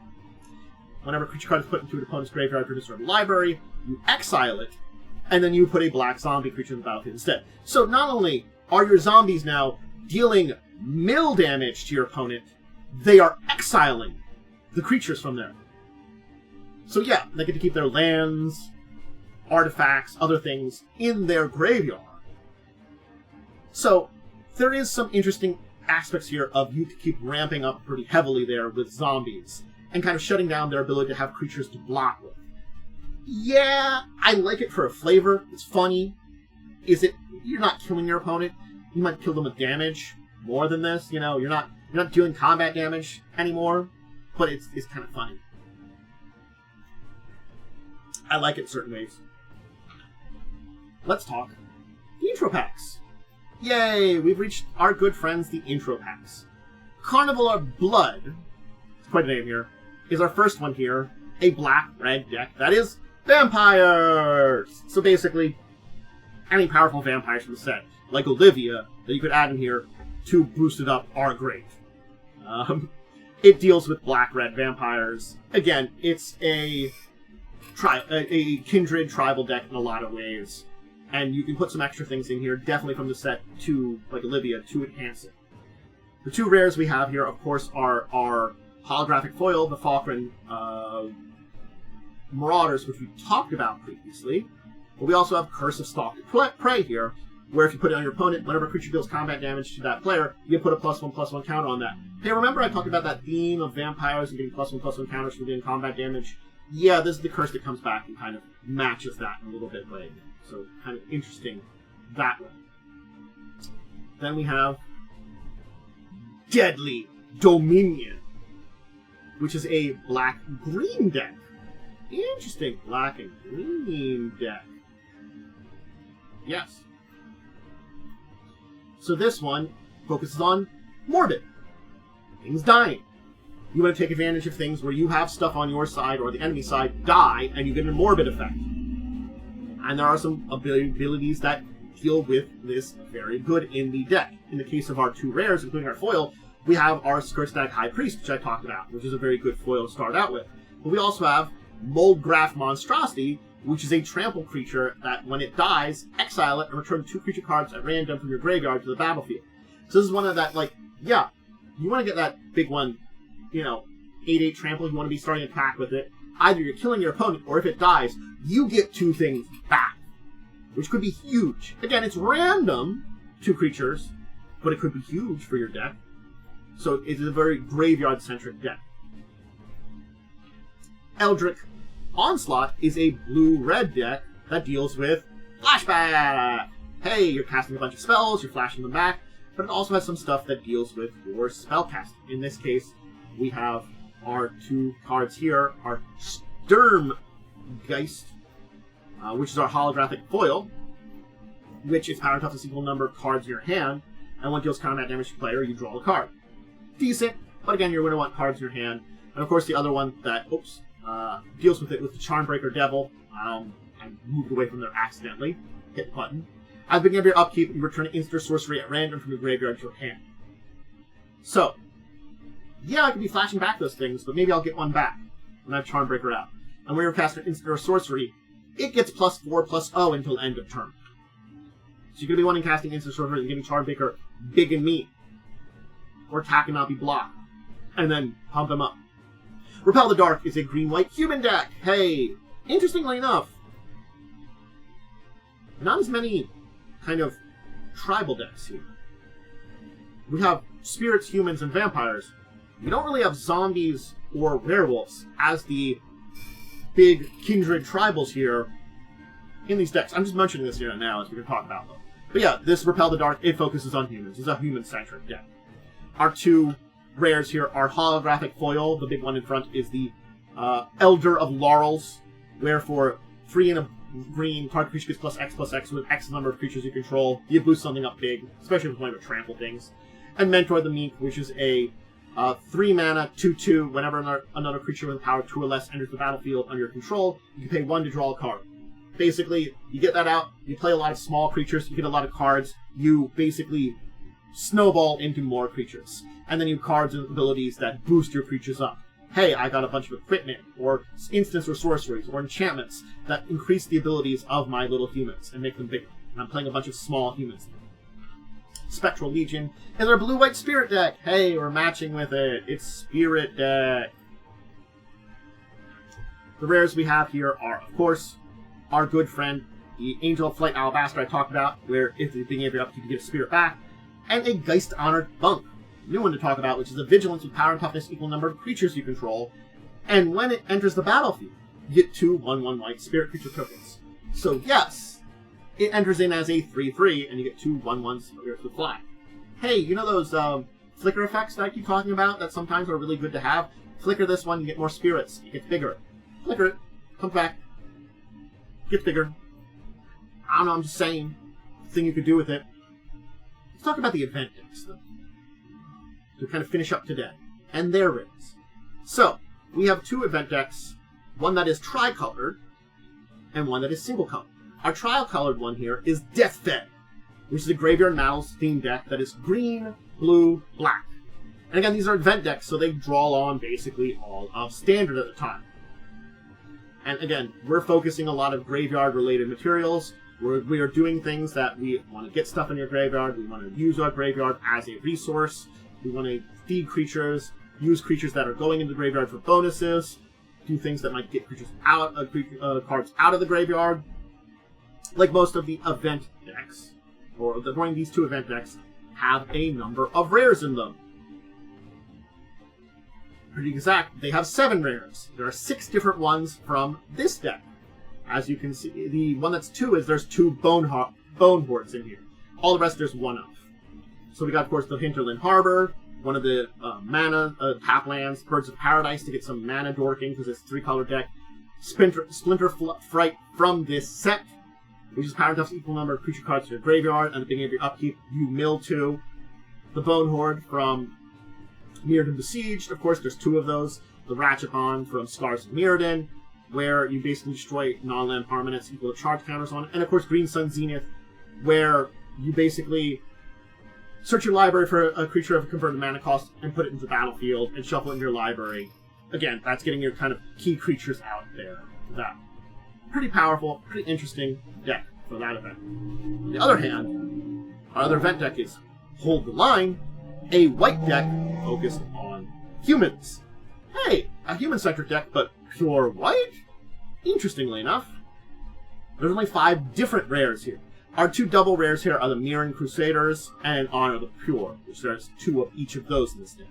Whenever a creature card is put into an opponent's graveyard from his or her library, you exile it, and then you put a black zombie creature in the battlefield instead. So not only are your zombies now dealing mill damage to your opponent, they are exiling the creatures from there. So yeah, they get to keep their lands, artifacts, other things in their graveyard. So there is some interesting aspects here of you to keep ramping up pretty heavily there with zombies and kind of shutting down their ability to have creatures to block with. Yeah, I like it for a flavor. It's funny. You're not killing your opponent. You might kill them with damage more than this. You know, you're not doing combat damage anymore, but it's kind of funny. I like it in certain ways. Let's talk the intro packs. Yay! We've reached our good friends, the intro packs. Carnival of Blood, it's quite a name here, is our first one here. A black-red deck that is vampires! So basically, any powerful vampires from the set, like Olivia, that you could add in here to boost it up, are great. It deals with black-red vampires. Again, it's a kindred tribal deck in a lot of ways. And you can put some extra things in here, definitely from the set to, like Olivia, to enhance it. The 2 rares we have here, of course, are our holographic foil, the Falkren Marauders, which we talked about previously. But we also have Curse of Stalked Prey here, where if you put it on your opponent, whenever a creature deals combat damage to that player, you put a +1/+1 counter on that. Hey, remember I talked about that theme of vampires and getting +1/+1 counters for doing combat damage? Yeah, this is the curse that comes back and kind of matches that in a little bit way. So, kind of interesting that way. Then we have Deadly Dominion, which is a black-green deck. Interesting black and green deck. Yes. So this one focuses on morbid. Things dying. You want to take advantage of things where you have stuff on your side or the enemy side die, and you get a morbid effect. And there are some abilities that deal with this very good in the deck. In the case of our 2 rares, including our foil, we have our Skrtstag High Priest, which I talked about, which is a very good foil to start out with. But we also have Moldgraf Monstrosity, which is a trample creature that, when it dies, exile it and return 2 creature cards at random from your graveyard to the battlefield. So this is one of that, like, yeah, you want to get that big one, 8/8 trample, you want to be starting an attack with it. Either you're killing your opponent, or if it dies, you get 2 things back, which could be huge. Again, it's random, 2 creatures, but it could be huge for your deck. So it is a very graveyard-centric deck. Eldritch Onslaught is a blue-red deck that deals with flashback. Hey, you're casting a bunch of spells, you're flashing them back, but it also has some stuff that deals with your spellcasting. In this case, we have our 2 cards here, our Sturmgeist, which is our holographic foil, which is power and toughness equal number of cards in your hand, and when it deals combat damage to the player, you draw a card. Decent, but again, you're going to want cards in your hand. And of course, the other one that, deals with it with the Charmbreaker Devil. I moved away from there accidentally. Hit the button. At the beginning of your upkeep, you return an instant or sorcery at random from your graveyard to your hand. So, yeah, I could be flashing back those things, but maybe I'll get one back when I have Charmbreaker out. And when you're casting an instant or sorcery, it gets +4/+0 until end of turn. So you're going to be wanting casting instant sorcerer and getting Charmbreaker big and meat. Or attack and not be blocked. And then pump them up. Repel the Dark is a green-white human deck. Hey, interestingly enough, not as many kind of tribal decks here. We have spirits, humans, and vampires. We don't really have zombies or werewolves as the big kindred tribals here in these decks. I'm just mentioning this here and now as we're going to talk about them. But yeah, this Repel the Dark, it focuses on humans. It's a human-centric deck. Our two rares here are Holographic Foil. The big one in front is the Elder of Laurels, where for 3 and a green, target creature gets +X/+X with X number of creatures you control. You boost something up big, especially if you're playing with trample things. And Mentor the Meek, which is a 3 mana, 2/2. Whenever another creature with power 2 or less enters the battlefield under your control, you can pay 1 to draw a card. Basically, you get that out, you play a lot of small creatures, you get a lot of cards, you basically snowball into more creatures. And then you have cards and abilities that boost your creatures up. Hey, I got a bunch of equipment, or instants or sorceries, or enchantments that increase the abilities of my little humans and make them bigger. And I'm playing a bunch of small humans. Spectral Legion is our blue-white spirit deck. Hey, we're matching with it. It's spirit deck. The rares we have here are, of course, our good friend, the Angel of Flight Alabaster I talked about, where if the being able to get a spirit back, and a Geist Honored Bunk. New one to talk about, which is a vigilance with power and toughness equal number of creatures you control, and when it enters the battlefield, you get 2 1/1 white spirit creature tokens. So yes, it enters in as a 3/3, and you get 2 1/1 spirits with fly. Hey, you know those flicker effects that I keep talking about that sometimes are really good to have? Flicker this one, you get more spirits. It gets bigger. Flicker it, comes back, gets bigger. I don't know, I'm just saying, thing you could do with it. Let's talk about the event decks, though, to kind of finish up today, and their rares. So, we have 2 event decks, one that is tricolored, and one that is single-colored. Our tricolored one here is Deathfed, which is a Graveyard Battles themed deck that is green, blue, black. And again, these are event decks, so they draw on basically all of Standard at the time. And again, we're focusing a lot of graveyard-related materials. We are doing things that we want to get stuff in your graveyard, we want to use our graveyard as a resource, we want to feed creatures, use creatures that are going into the graveyard for bonuses, do things that might get creatures out of cards out of the graveyard. Like most of the event decks, or these 2 event decks, have a number of rares in them. Pretty exact, they have 7 rares. There are 6 different ones from this deck. As you can see, the one that's 2 is there's 2 bone hordes in here. All the rest there's 1 of. So we got, of course, the Hinterland Harbor, one of the mana tap lands, Birds of Paradise to get some mana dorking because it's a 3-color deck. Splinter Fright from this set, which is power and toughness equal number of creature cards to your graveyard, and at the beginning of your upkeep, you mill 2. The Bone Horde from Mirrodin Besieged, of course, there's 2 of those. The Ratchetbon from Scars of Mirrodin, where you basically destroy non-land permanents equal to charge counters on it. And of course, Green Sun Zenith, where you basically search your library for a creature of a converted mana cost and put it into the battlefield and shuffle it into your library. Again, that's getting your kind of key creatures out there. That pretty powerful, pretty interesting deck for that event. On the other hand, our other event deck is Hold the Line, a white deck focused on humans. Hey, a human-centric deck, but pure white? Interestingly enough, there's only 5 different rares here. Our 2 double rares here are the Mirrodin Crusaders and Honor the Pure, which there's 2 of each of those in this deck.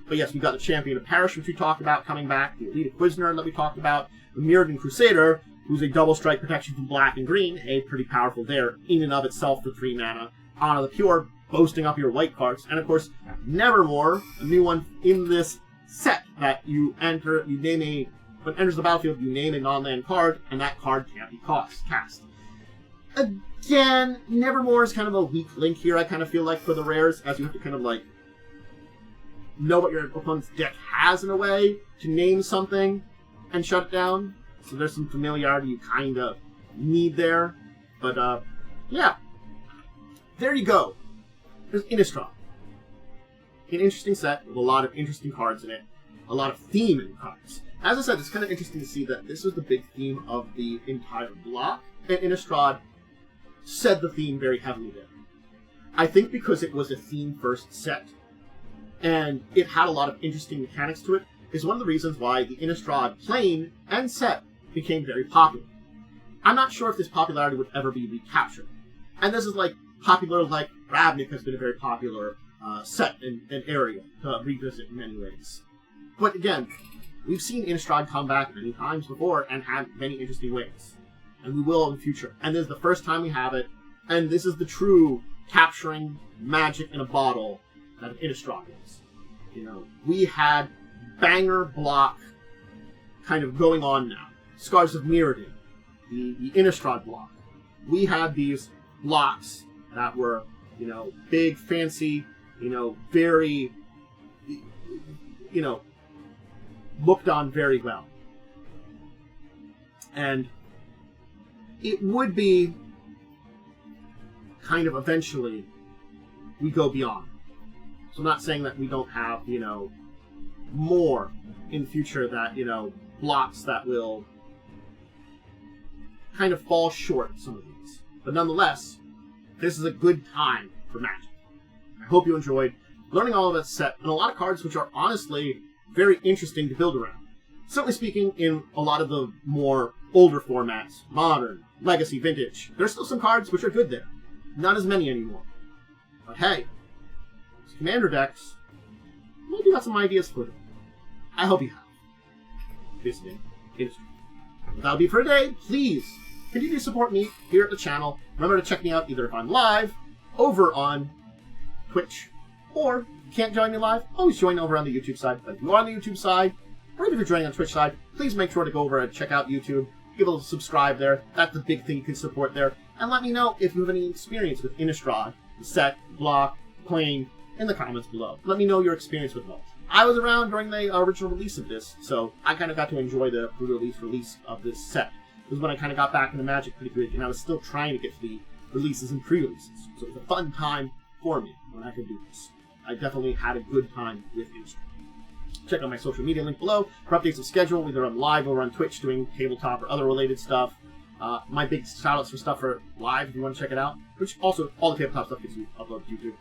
But yes, we got the Champion of Parish, which we talked about, coming back, the Elite Inquisitor that we talked about, the Mirrodin Crusader, who's a double strike protection from black and green, a pretty powerful there in and of itself for 3 mana. Honor the Pure, boasting up your white cards, and of course, Nevermore, a new one in this set that you enter, you name when it enters the battlefield, you name a non-land card, and that card can't be cast. Again, Nevermore is kind of a weak link here, I kind of feel like, for the rares, as you have to kind of, like, know what your opponent's deck has in a way to name something and shut it down. So there's some familiarity you kind of need there. But, yeah. There you go. There's Innistrad. An interesting set with a lot of interesting cards in it. a lot of theme in cards. As I said, it's kind of interesting to see that this was the big theme of the entire block, and Innistrad said the theme very heavily there. I think because it was a theme-first set, and it had a lot of interesting mechanics to it, is one of the reasons why the Innistrad plane and set became very popular. I'm not sure if this popularity would ever be recaptured. And this is like popular, like Ravnica has been a very popular set and area to revisit in many ways. But again, we've seen Innistrad come back many times before and have many interesting ways. And we will in the future. And this is the first time we have it, and this is the true capturing magic in a bottle that Innistrad is. You know, we had banger block kind of going on now. Scars of Mirrodin, the Innistrad block. We had these blocks that were, you know, big, fancy, you know, very, you know, looked on very well. And it would be kind of eventually we go beyond. So I'm not saying that we don't have, you know, more in the future that, you know, blocks that will kind of fall short of some of these. But nonetheless, this is a good time for Magic. I hope you enjoyed learning all of that set and a lot of cards which are honestly very interesting to build around. Certainly speaking, in a lot of the more older formats, Modern, Legacy, Vintage, there's still some cards which are good there. Not as many anymore. But hey, these Commander decks, maybe got some ideas for them. I hope you have. Visiting Innistrad. That'll be for today. Please continue to support me here at the channel. Remember to check me out either if I'm live over on Twitch, or if you can't join me live, always join over on the YouTube side. But if you are on the YouTube side, or even if you're joining on Twitch side, please make sure to go over and check out YouTube. Give a little subscribe there. That's the big thing you can support there. And let me know if you have any experience with Innistrad, the set, block, playing, in the comments below. Let me know your experience with those. I was around during the original release of this, so I kind of got to enjoy the release of this set. It was when I kind of got back into Magic pretty good, and I was still trying to get to the releases and pre-releases. So it was a fun time for me when I could do this. I definitely had a good time with Innistrad. Check out my social media link below for updates of schedule, whether I'm live or on Twitch doing tabletop or other related stuff. My big shoutouts for stuff for live if you want to check it out, which also all the tabletop stuff gets uploaded to YouTube.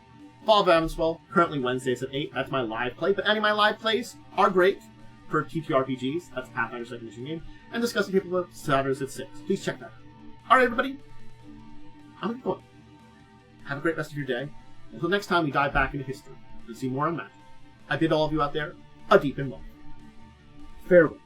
Fall of Avanswell, currently Wednesdays at 8. That's my live play, but any of my live plays are great for TTRPGs. That's Pathfinder 2nd Edition game. And Discussing Tabletop Saturdays at 6. Please check that out. Alright, everybody. I'm going to go. Have a great rest of your day. Until next time we dive back into history and see more on Magic. I bid all of you out there a deep and love. Farewell.